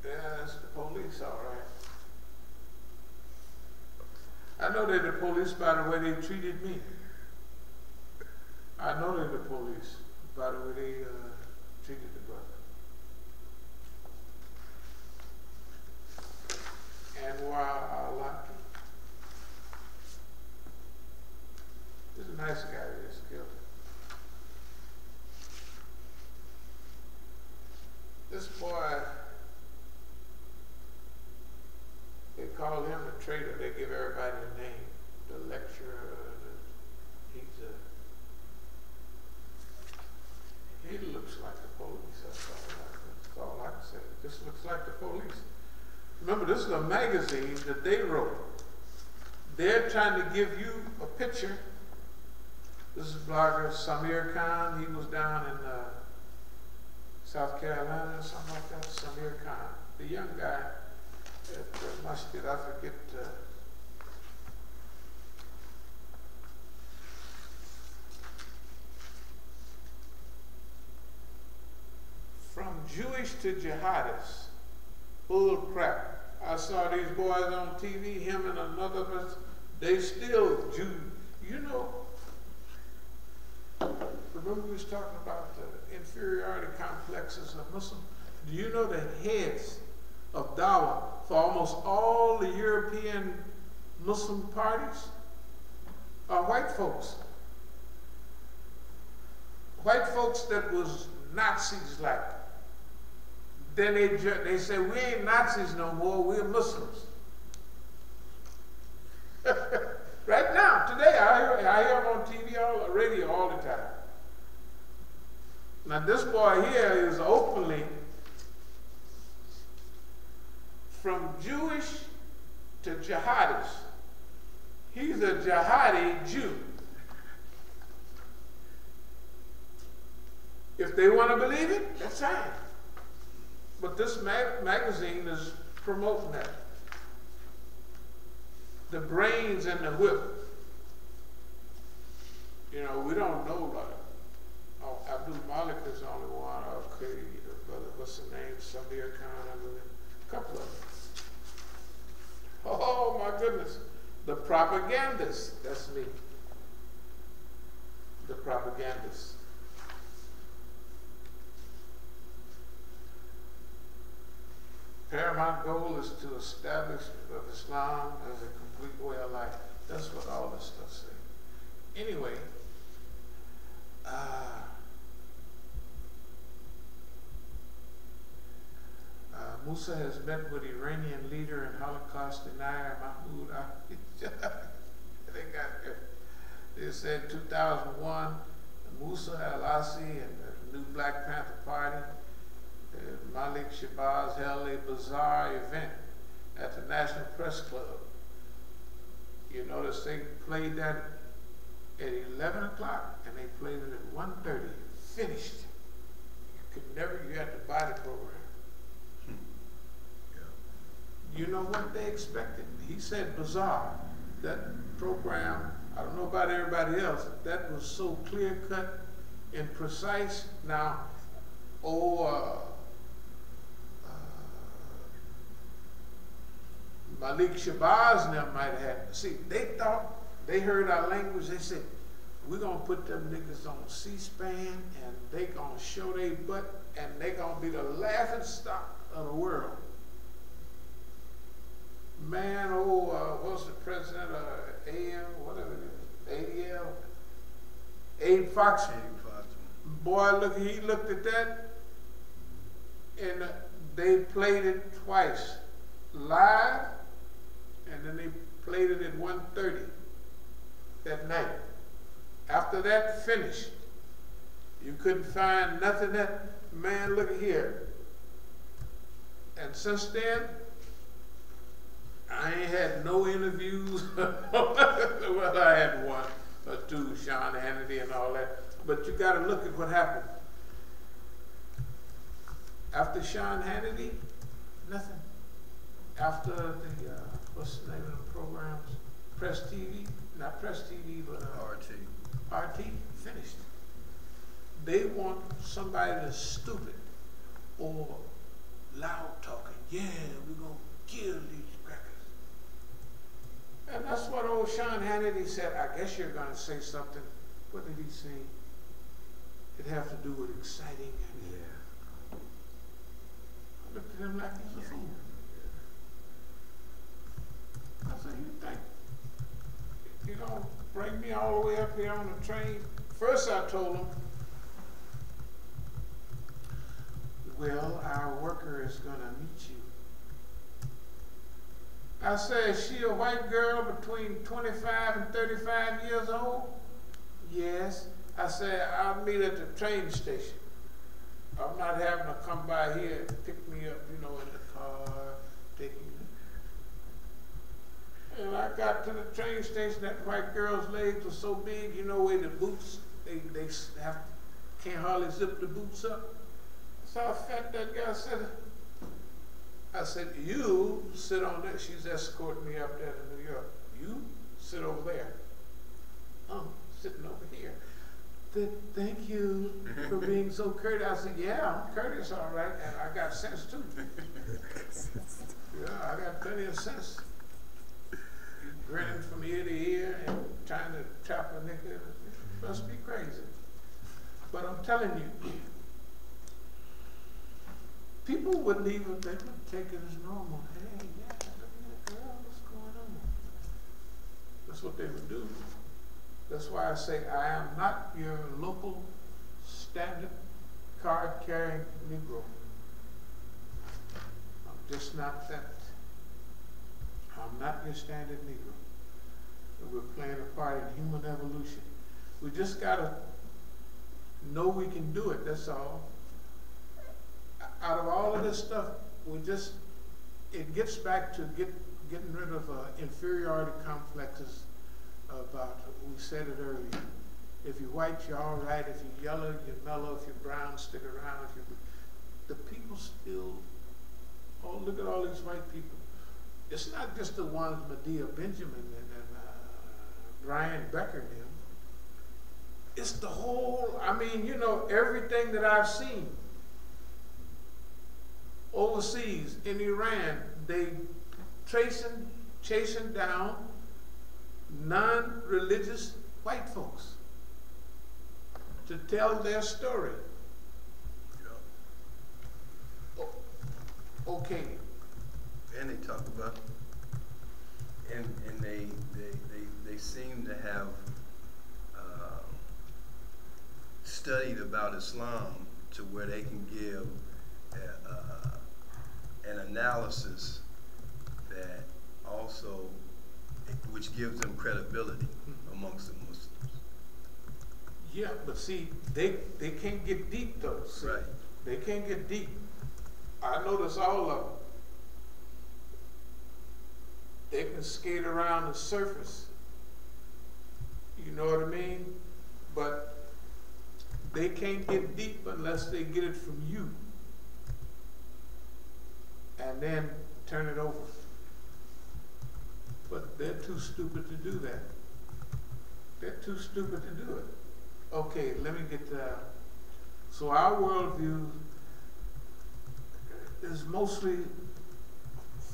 B: Yeah, that's the police, all right. I know they're the police by the way they treated me. I know they're the police by the way they treated the brother. And while I like him, he's a nice guy that is killed. This boy, they call him a traitor. They give everybody a name. The lecturer, he looks like the police. That's all I can say. This looks like the police. Remember, this is a magazine that they wrote. they're trying to give you a picture. This is blogger Samir Khan. He was down in South Carolina or something like that. Samir Khan, the young guy at Masjid, I forget. From Jewish to jihadists. Bull crap. I saw these boys on TV, him and another person, they still Jew. You know, remember we was talking about the inferiority complexes of Muslims? Do you know the heads of Dawah for almost all the European Muslim parties are white folks? White folks that was Nazis like. Then they say, we ain't Nazis no more, we're Muslims. Right now, today, I hear them on TV, radio all the time. Now this boy here is openly from Jewish to jihadist. He's a jihadi Jew. If they want to believe it, that's fine. But this magazine is promoting that. The brains and the whip. You know, we don't know about it. Oh, Abdul Malik is the only one. Okay, what's the name? Samir Khan, I believe. A couple of them. Oh my goodness. The propagandists. That's me. The propagandists. Paramount goal is to establish of Islam as a complete way of life. That's what all this stuff says. Anyway, Musa has met with Iranian leader and Holocaust denier Mahmoud They said 2001, Musa al-Asi and the new Black Panther Party, Malik Shabazz held a bizarre event at the National Press Club. You notice they played that at 11 o'clock and they played it at 1:30. Finished. You had to buy the program. You know what they expected? He said bizarre. That program, I don't know about everybody else, that was so clear cut and precise. Now, Malik Shabazz and them might have had, see, they thought, they heard our language, they said, we're going to put them niggas on C-SPAN and they going to show their butt and they going to be the laughing stock of the world. Man, what's the president of AM, whatever it is, ADL? Abe Fox. Boy, he looked at that and they played it twice. Live, and then they played it at 1:30 that night. After that, finished. You couldn't find nothing that, man, look here. And since then, I ain't had no interviews. Well, I had one or two, Sean Hannity and all that. But you got to look at what happened. After Sean Hannity, nothing. After the, what's the name of the programs? Press TV, not Press TV, but RT, finished. They want somebody that's stupid or loud talking. Yeah, we're going to kill these crackers. And that's what old Sean Hannity said. I guess you're going to say something. What did he say? It have to do with exciting. And yeah. I looked at him like he's a fool. I said, you think you're going to bring me all the way up here on the train? First I told him, well, our worker is going to meet you. I said, is she a white girl between 25 and 35 years old? Yes. I said, I'll meet at the train station. I'm not having to come by here and pick me up, you know, in the car, take me. And I got to the train station, that white girl's legs were so big, you know, where the boots, they can't hardly zip the boots up. So I fed that guy, I said, you sit on there. She's escorting me up there to New York. You sit over there. I'm sitting over here. Thank you for being so courteous. I said, yeah, I'm courteous, all right, and I got sense too. Yeah, I got plenty of sense. He's grinning from ear to ear and trying to trap a nigga. It must be crazy. But I'm telling you, people would leave it, they would take it as normal. Hey, yeah, look at that girl, what's going on? That's what they would do. That's why I say I am not your local standard card-carrying Negro. I'm just not that. I'm not your standard Negro. But we're playing a part in human evolution. We just gotta know we can do it, that's all. Out of all of this stuff, it gets back to getting rid of inferiority complexes about, we said it earlier. If you're white, you're all right. If you're yellow, you're mellow. If you're brown, stick around. The people still, oh, look at all these white people. It's not just the ones, Medea Benjamin and Brian Becker and them. It's the whole, I mean, you know, everything that I've seen. Overseas, in Iran, they chasing down non-religious white folks to tell their story.
A: Yeah.
B: Okay.
A: And they talk about, and they seem to have studied about Islam to where they can give an analysis that also, which gives them credibility amongst the Muslims.
B: Yeah, but see, they can't get deep though. See?
A: Right.
B: They can't get deep. I notice all of them. They can skate around the surface. You know what I mean? But they can't get deep unless they get it from you. And then turn it over. But they're too stupid to do that. They're too stupid to do it. Okay, let me get so our worldview is mostly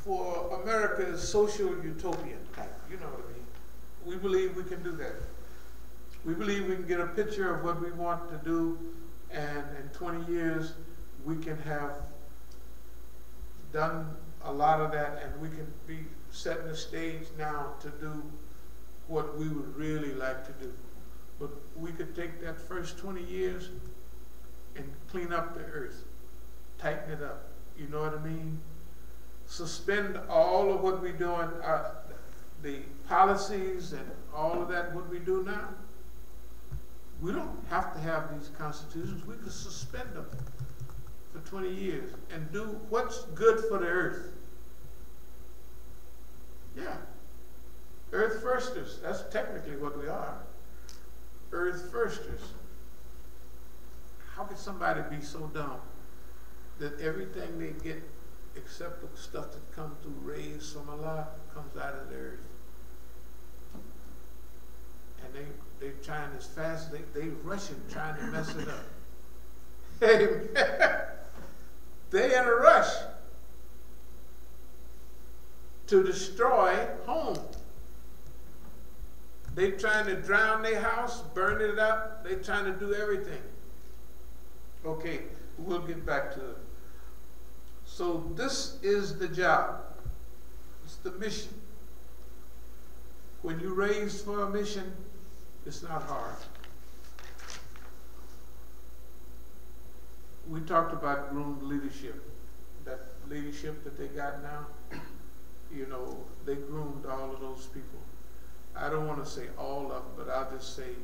B: for America's social utopian type, you know what I mean? We believe we can do that. We believe we can get a picture of what we want to do, and in 20 years we can have done a lot of that, and we can be setting the stage now to do what we would really like to do. But we could take that first 20 years and clean up the earth, tighten it up, you know what I mean? Suspend all of what we're doing, the policies and all of that, what we do now. We don't have to have these constitutions. We could suspend them for 20 years and do what's good for the earth. Yeah. Earth firsters. That's technically what we are. Earth firsters. How could somebody be so dumb that everything they get, except the stuff that comes through rays from Allah, comes out of the earth? And they trying as fast, they rushing trying to mess it up. Hey, they in a rush to destroy home. They trying to drown their house, burn it up. They trying to do everything. Okay, we'll get back to it. So this is the job. It's the mission. When you raise for a mission, it's not hard. We talked about groomed leadership. That leadership that they got now, you know, they groomed all of those people. I don't want to say all of them, but I'll just say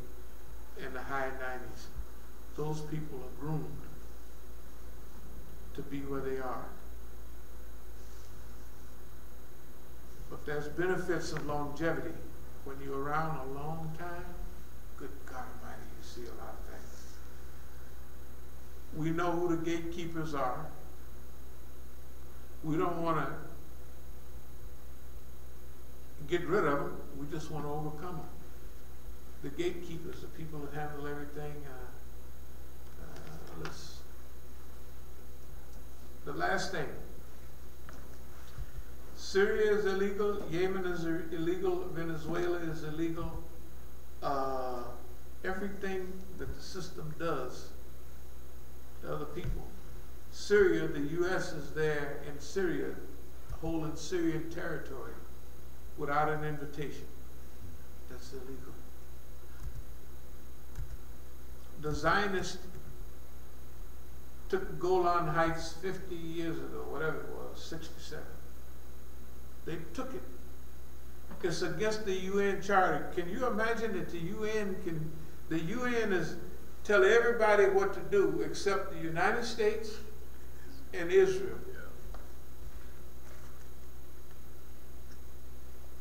B: in the high 90s, those people are groomed to be where they are. But there's benefits of longevity. When you're around a long time, good God Almighty, you see a lot of things. We know who the gatekeepers are. We don't want to get rid of them. We just want to overcome them. The gatekeepers, the people that handle everything. The last thing. Syria is illegal. Yemen is illegal. Venezuela is illegal. Everything that the system does to other people. Syria, the U.S. is there in Syria, holding Syrian territory without an invitation. That's illegal. The Zionists took Golan Heights 50 years ago, whatever it was, 67. They took it. It's against the UN Charter. Can you imagine that the UN is tell everybody what to do except the United States and Israel.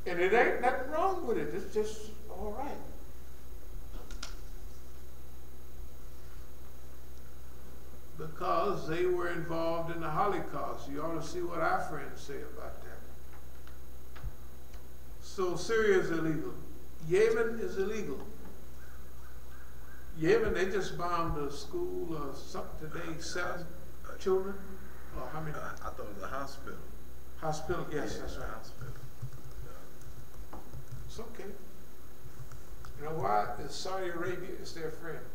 B: Yeah. And it ain't nothing wrong with it. It's just all right. Because they were involved in the Holocaust. You ought to see what our friends say about that. So Syria is illegal. Yemen is illegal. Yemen, they just bombed a school or something today, 7 children. Or how many?
A: I thought it was a hospital.
B: Hospital, yes,
A: yeah,
B: that's right.
A: Hospital. Yeah.
B: It's okay. You know why? It's Saudi Arabia is their friend.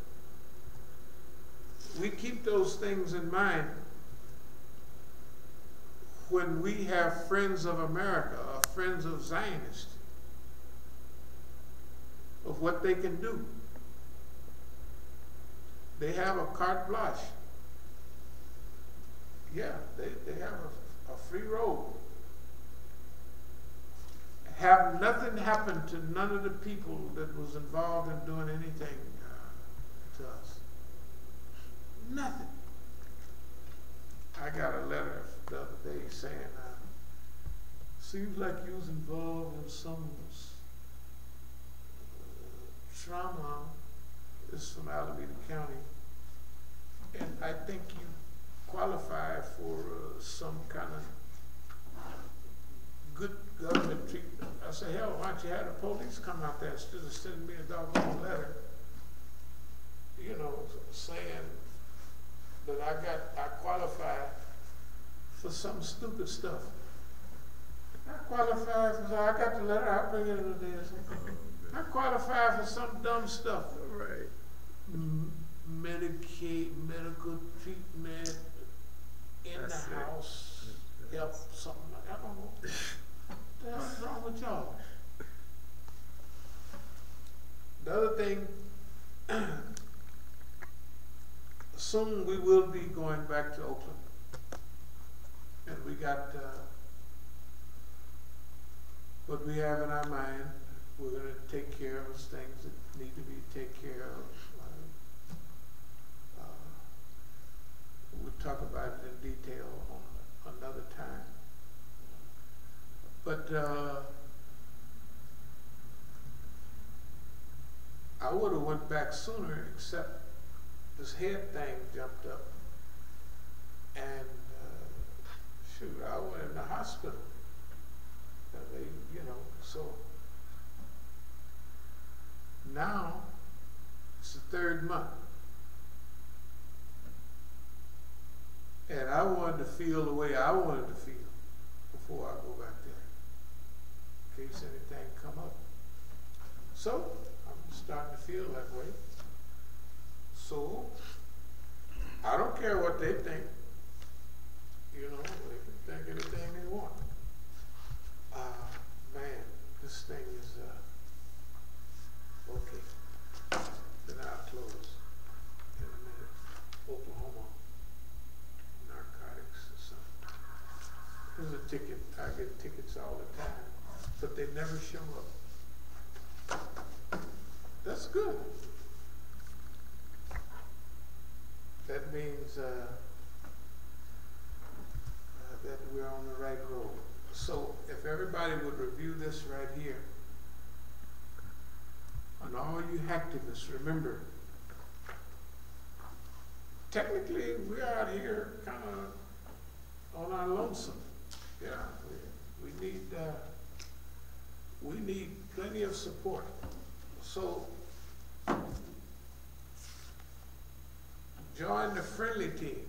B: We keep those things in mind when we have friends of America or friends of Zionists, of what they can do. They have a carte blanche. Yeah, they have a free road. Have nothing happen to none of the people that was involved in doing anything to us. Nothing. I got a letter the other day saying, seems like you was involved in some trauma. This is from Alameda County. And I think you qualify for some kind of good government treatment. I said, hell, why don't you have the police come out there instead of sending me a doggone letter, you know, saying that I qualify for some stupid stuff. I qualify for, I got the letter, I'll bring it in the day. I qualify for some dumb stuff.
C: Right.
B: Medicaid, medical treatment, in
C: That's
B: the house, help, something like that. I don't know. What the hell's wrong with y'all? The other thing, soon we will be going back to Oakland. And we got what we have in our mind. We're going to take care of those things that need to be taken care of. We'll talk about it in detail on another time. But I would have went back sooner, except this head thing jumped up. And shoot, I went in the hospital. And they, you know, so now it's the 3rd month. And I wanted to feel the way I wanted to feel before I go back there, in case anything come up. So I'm starting to feel that way. So I don't care what they think. You know, they can think anything they want. Man, this thing is okay. Then I'll close in a minute. Oklahoma. Narcotics or something. There's a ticket. I get tickets all the time, but they never show up. That's good. That means that we're on the right road. So if everybody would this right here. And all you hacktivists, remember, technically we're out here kind of on our lonesome. Yeah, we need plenty of support. So join the friendly team.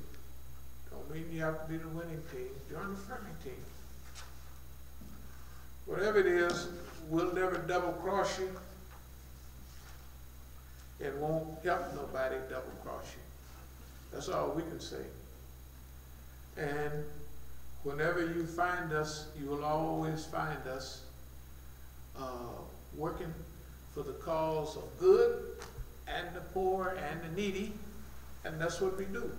B: Don't mean you have to be the winning team. Join the friendly team. Whatever it is, we'll never double cross you. It won't help nobody double cross you. That's all we can say. And whenever you find us, you will always find us working for the cause of good and the poor and the needy, and that's what we do.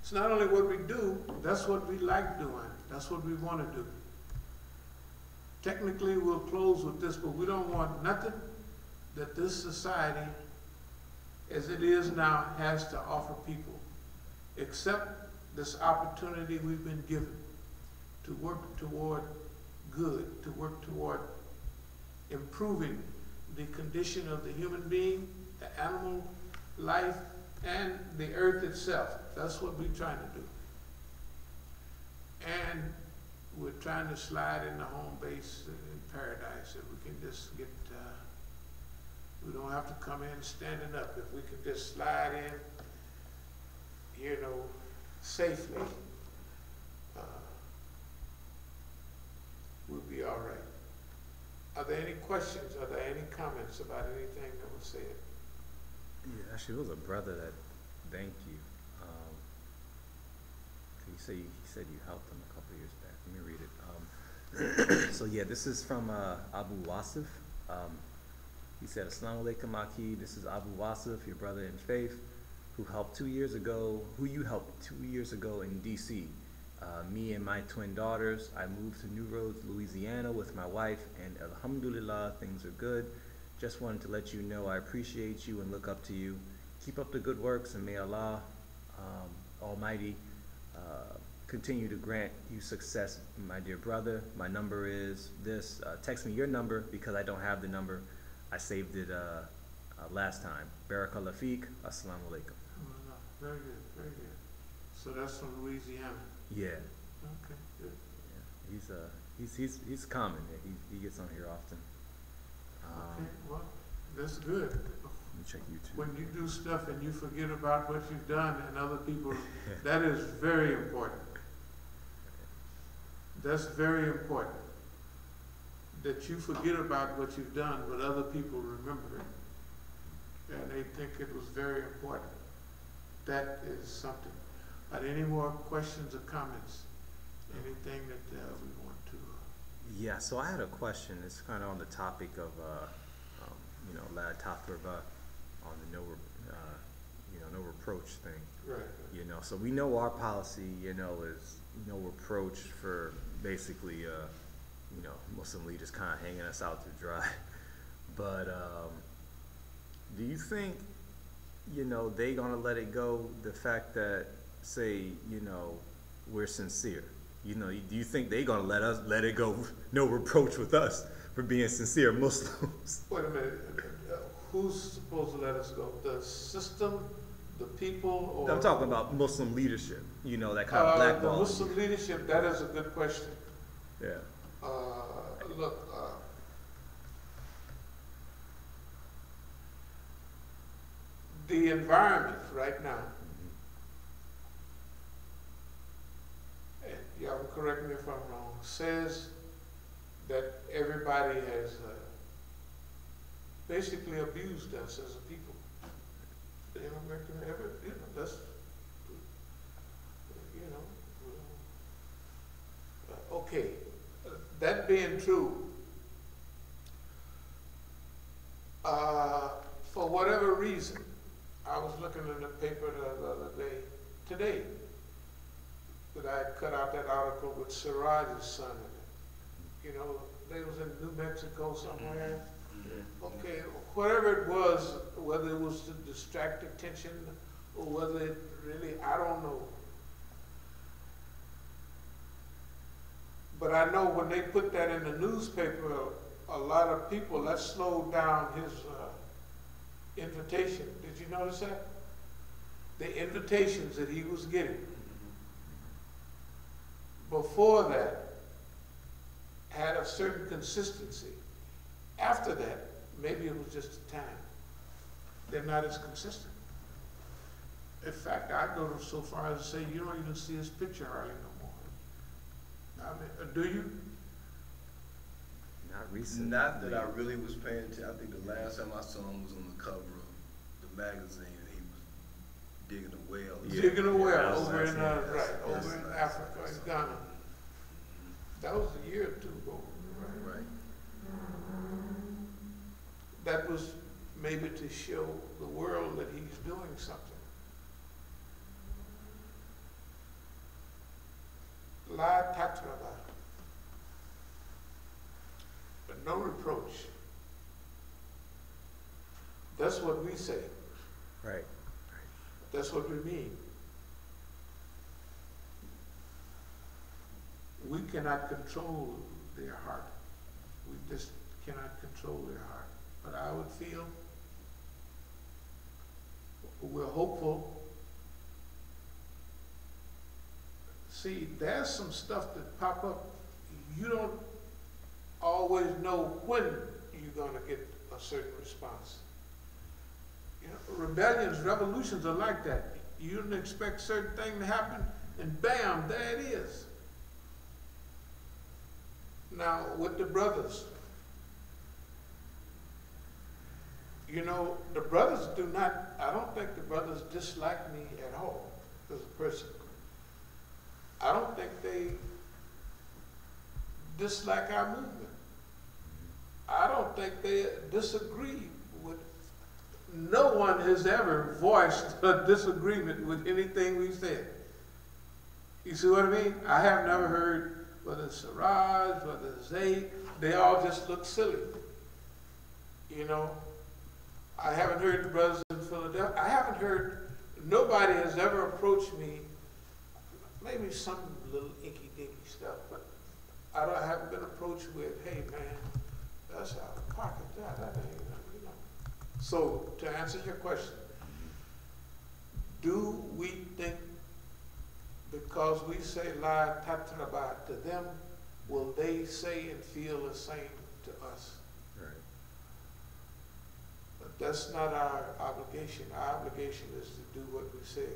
B: It's not only what we do, that's what we like doing. That's what we want to do. Technically, we'll close with this, but we don't want nothing that this society, as it is now, has to offer people, except this opportunity we've been given to work toward good, to work toward improving the condition of the human being, the animal life, and the earth itself. That's what we're trying to do. And we're trying to slide in the home base in paradise. If we can just get, we don't have to come in standing up. If we can just slide in, you know, safely, we'll be all right. Are there any questions? Are there any comments about anything that was said?
C: Yeah, actually, it was a brother that thanked you. He said you helped him a couple years back. Let me read it. So yeah, this is from Abu Wasif. He said, "Assalamu alaikum, Aki. This is Abu Wasif, your brother in faith, who you helped 2 years ago in D.C. Me and my twin daughters. I moved to New Roads, Louisiana, with my wife, and alhamdulillah, things are good. Just wanted to let you know I appreciate you and look up to you. Keep up the good works, and may Allah Almighty continue to grant you success, my dear brother. My number is this. Text me your number because I don't have the number. I saved it last time. Barakallah feek. Assalamu alaikum."
B: Very good, very good. So that's from Louisiana.
C: Yeah.
B: Okay, good.
C: Yeah. He's common. He gets on here often.
B: Okay, well, that's good.
C: Let me check YouTube.
B: When you do stuff and you forget about what you've done and other people, that is very important. That's very important. That you forget about what you've done, but other people remember it. And they think it was very important. That is something. Are there any more questions or comments? Anything that we want to?
C: Yeah, so I had a question. It's kind of on the topic of, La Tafirba, on the no reproach thing.
B: Right.
C: So we know our policy, is no reproach for basically, Muslim leaders kind of hanging us out to dry. But do you think, they gonna let it go? The fact that, say, we're sincere. Do you think they gonna let it go? No reproach with us for being sincere Muslims.
B: Wait a minute. Who's supposed to let us go? The system, the people, or
C: I'm talking about Muslim leadership. That kind of blackball.
B: The Muslim leadership. That is a good question.
C: Yeah.
B: Look. The environment right now, and y'all can correct me if I'm wrong, says that everybody has basically abused us as a people. That's, okay. That being true, for whatever reason, I was looking in the paper the other day, today, that I had cut out that article with Siraj's son in it. They was in New Mexico somewhere. Okay, whatever it was, whether it was to distract attention or whether it really, I don't know. But I know when they put that in the newspaper, a lot of people, that slowed down his invitation. Did you notice that? The invitations that he was getting. Before that, had a certain consistency. After that, maybe it was just the time. They're not as consistent. In fact, I go so far as to say you don't even see his picture hardly no more. I mean, do you?
C: Not recently.
A: Not that I really was paying attention. I think the last time I saw him was on the cover of the magazine, and he was digging a well.
B: Yeah. Digging a well
C: Yeah,
B: over in
A: that's
B: in
A: nice.
B: Africa, in Ghana. That was a year or two ago.
A: Right.
B: That was maybe to show the world that he's doing something. La tatraba, but no reproach. That's what we say.
C: Right.
B: That's what we mean. We cannot control their heart. We just cannot control their heart. But I would feel we're hopeful. See, there's some stuff that pop up. You don't always know when you're going to get a certain response. You know, rebellions, revolutions are like that. You don't expect certain thing to happen, and bam, there it is. Now, with the brothers, you know, the brothers do not, I don't think the brothers dislike me at all as a person. I don't think they dislike our movement. I don't think they disagree with, no one has ever voiced a disagreement with anything we've said. You see what I mean? I have never heard, whether it's Siraj, whether it's Zayd, they all just look silly. You know, I haven't heard the brothers in Philadelphia, I haven't heard, nobody has ever approached me, maybe some little inky-dinky stuff, but I haven't been approached with, hey man, that's out of pocket, that ain't, you know. So, to answer your question, do we think because we say la tatraba to them, will they say and feel the same to us?
C: Right.
B: But that's not our obligation. Our obligation is to do what we say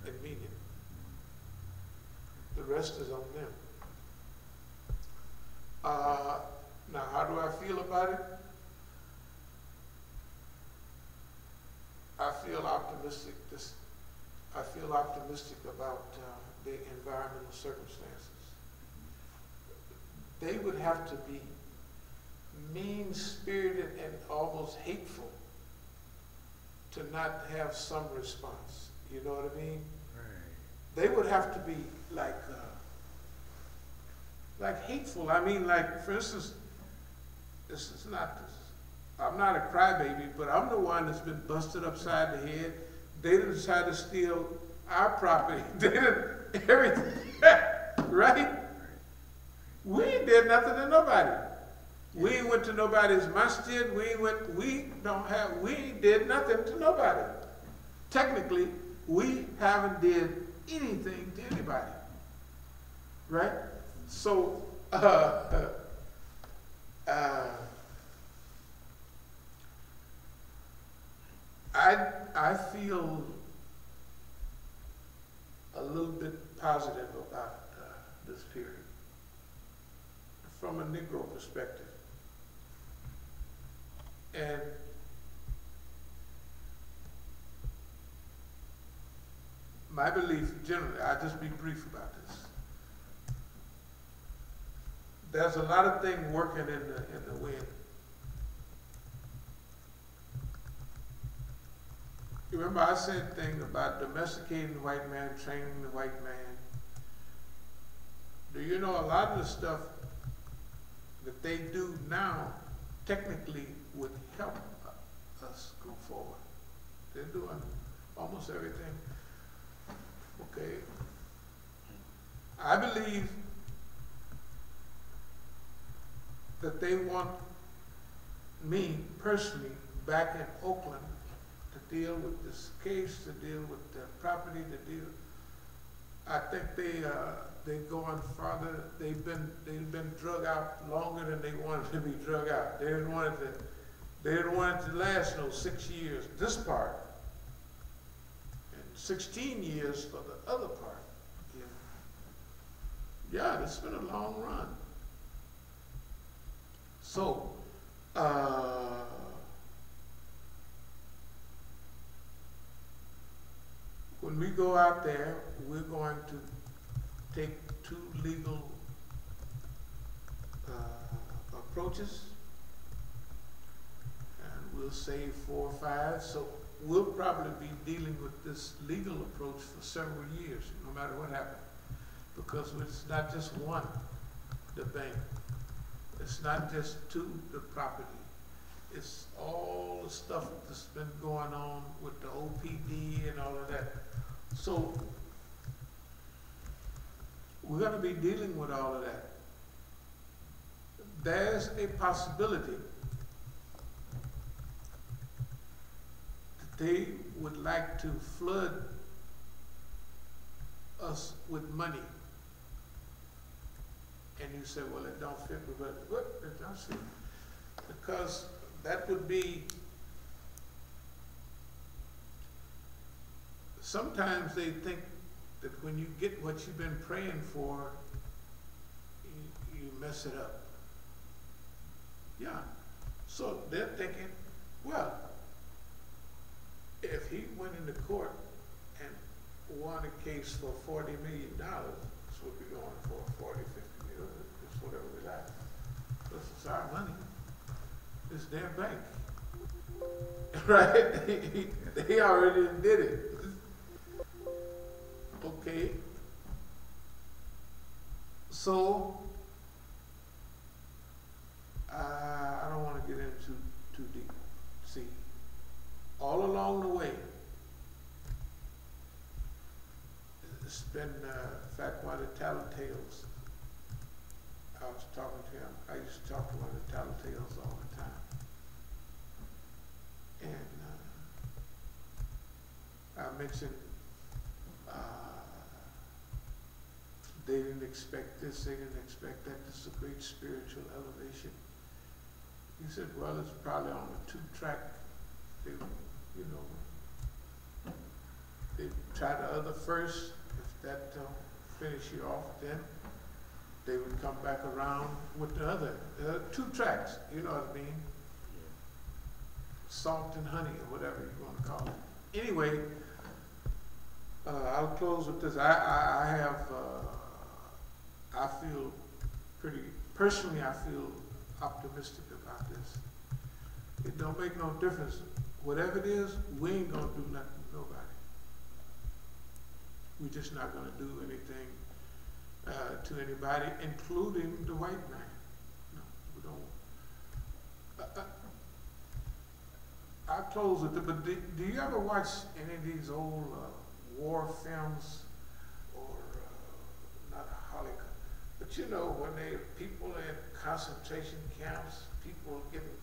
B: and mean it. The rest is on them. Now, how do I feel about it? I feel optimistic. I feel optimistic about the environmental circumstances. They would have to be mean-spirited and almost hateful to not have some response. You know what I mean?
C: Right.
B: They would have to be like hateful. I mean, like, for instance, this is not this. I'm not a crybaby, but I'm the one that's been busted upside the head. They didn't try to steal our property. They didn't, everything, right? We ain't did nothing to nobody. We ain't went to nobody's masjid. We ain't did nothing to nobody. Technically, we haven't did anything to anybody, right? So, I feel a little bit positive about this period from a Negro perspective. And my belief, generally, I'll just be brief about this. There's a lot of things working in the wind. You remember I said thing about domesticating the white man, training the white man. Do you know a lot of the stuff that they do now technically would help us go forward? They're doing almost everything. Okay. I believe that they want me personally back in Oakland to deal with this case, to deal with the property, to deal. I think they going farther. They've been drug out longer than they wanted to be drug out. They didn't want it to last no 6 years. This part, and 16 years for the other part. Yeah, it's been a long run. So, when we go out there, we're going to take 2 legal approaches, and we'll save 4 or 5. So we'll probably be dealing with this legal approach for several years, no matter what happens, because it's not just one, the bank. It's not just 2, the property. It's all the stuff that's been going on with the OPD and all of that. So we're going to be dealing with all of that. There's a possibility that they would like to flood us with money. And you say, well, it don't fit with it. What? It don't fit. Because that would be, sometimes they think that when you get what you've been praying for, you mess it up. Yeah. So they're thinking, well, if he went into court and won a case for $40 million, that's what we're going for, 40, 50 million, it's whatever we like. This is our money. It's their bank. Right? They already did it. Okay. So, I don't want to get into too deep. See, all along the way, it's been, in fact, one of the tattletales, I was talking to him. I used to talk to one of the tattletales all the time. And I mentioned they didn't expect this, they didn't expect that. This is a great spiritual elevation. He said, well, it's probably on a 2-track. They, you know, they try the other first. If that don't finish you off, then they would come back around with the other. 2 tracks, you know what I mean? Yeah. Salt and honey, or whatever you want to call it. Anyway, I'll close with this. I feel personally, I feel optimistic about this. It don't make no difference. Whatever it is, we ain't gonna do nothing to nobody. We're just not gonna do anything to anybody, including the white man. No, we don't. I'll close with it, but do you ever watch any of these old war films, or not Holocaust, but you know, when people in concentration camps, people getting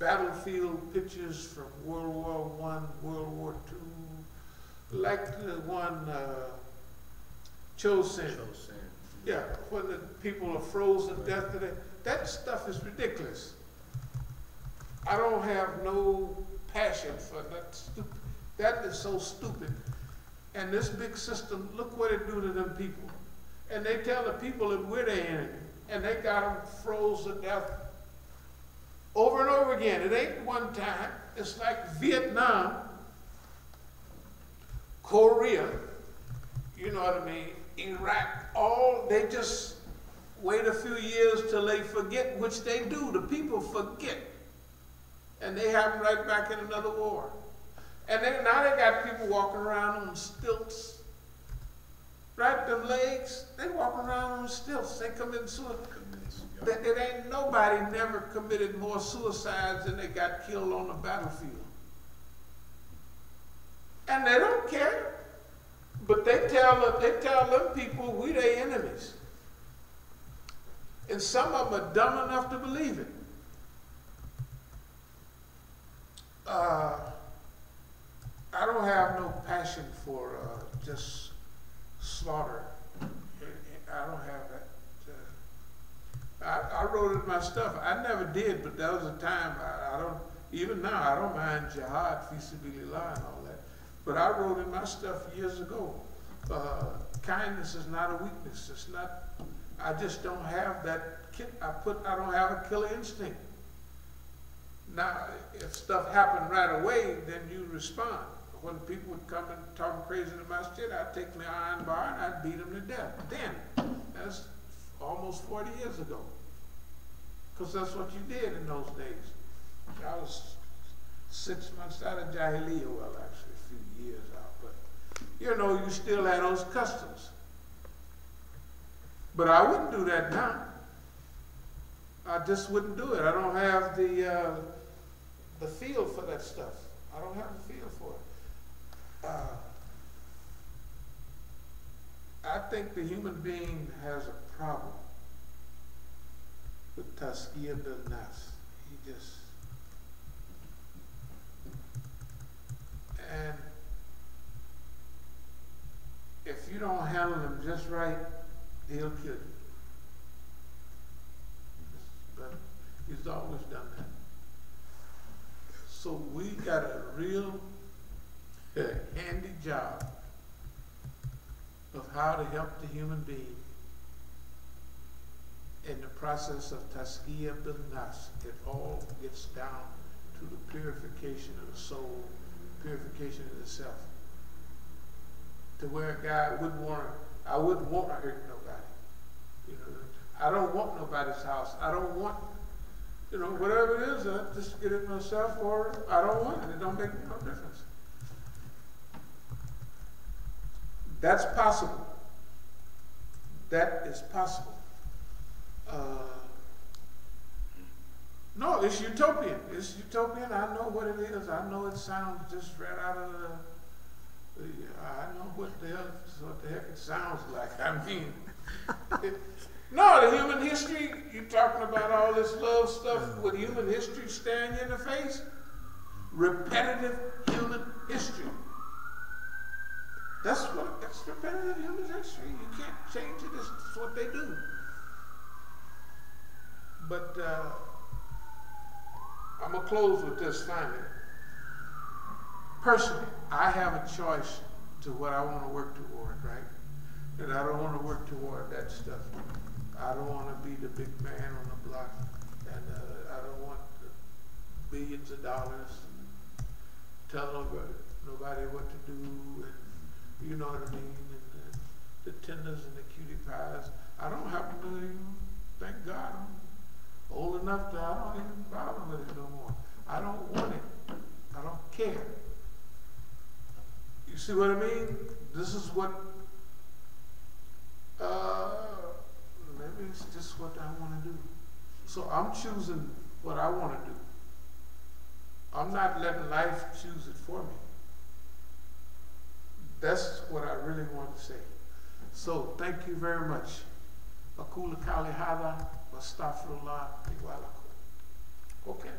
B: battlefield pictures from World War I, World War II, like the one Chosin. Yeah, when the people are frozen to death today. That stuff is ridiculous. I don't have no passion for that stupid. That is so stupid. And this big system, look what it do to them people. And they tell the people that we're their enemy. And they got them froze to death over and over again. It ain't one time. It's like Vietnam, Korea, you know what I mean, Iraq, they just wait a few years till they forget, which they do. The people forget. And they have them right back in another war. And now they got people walking around on stilts. Right, them legs, they walk around on stilts. They commit suicide. It ain't nobody never committed more suicides than they got killed on the battlefield. And they don't care. But they tell them people we their enemies. And some of them are dumb enough to believe it. I don't have no passion for just slaughter. I don't have that. I wrote it my stuff. I never did, but that was a time I don't. Even now, I don't mind jihad, fi sabilillah, and all that. But I wrote in my stuff years ago. Kindness is not a weakness. It's not. I just don't have that. I don't have a killer instinct. Now, if stuff happened right away, then you respond. When people would come and talk crazy to my shit, I'd take my iron bar and I'd beat them to death. Then, that's almost 40 years ago. Because that's what you did in those days. I was 6 months out of Jahiliyyah, well, actually a few years out, but you know, you still had those customs. But I wouldn't do that now. I just wouldn't do it. I don't have the feel for that stuff. I don't have the feel for it. I think the human being has a problem with Tazkiyah bil Nafs. He just, and if you don't handle him just right, he'll kill you. But he's always done that. So we got a real handy job of how to help the human being in the process of Tazkiyah bil Nafs. It all gets down to the purification of the soul, purification of the self. To where a guy wouldn't want to, I wouldn't want to hurt nobody. You know, I don't want nobody's house. I don't want, you know, whatever it is, I just get it myself, or I don't want it. It don't make no difference. That's possible. That is possible. No, it's utopian. It's utopian. I know what it is. I know it sounds just right out of I know what the heck it sounds like. I mean, no, the human history, you're talking about all this love stuff with human history staring you in the face. Repetitive human history. That's repetitive human history. You can't change it. It's what they do. But I'm going to close with this finally. Personally, I have a choice to what I want to work toward, right? And I don't want to work toward that stuff. I don't want to be the big man on the block. And I don't want the billions of dollars and tell nobody what to do. And you know what I mean? And the tenders and the cutie pies. I don't happen to, thank God, I'm old enough that I don't even bother with it no more. I don't want it. I don't care. You see what I mean? This is what, maybe it's just what I want to do. So I'm choosing what I want to do. I'm not letting life choose it for me. That's what I really want to say. So thank you very much. Aqulu qawli hadha wa astaghfirullah li wa lakum. Okay.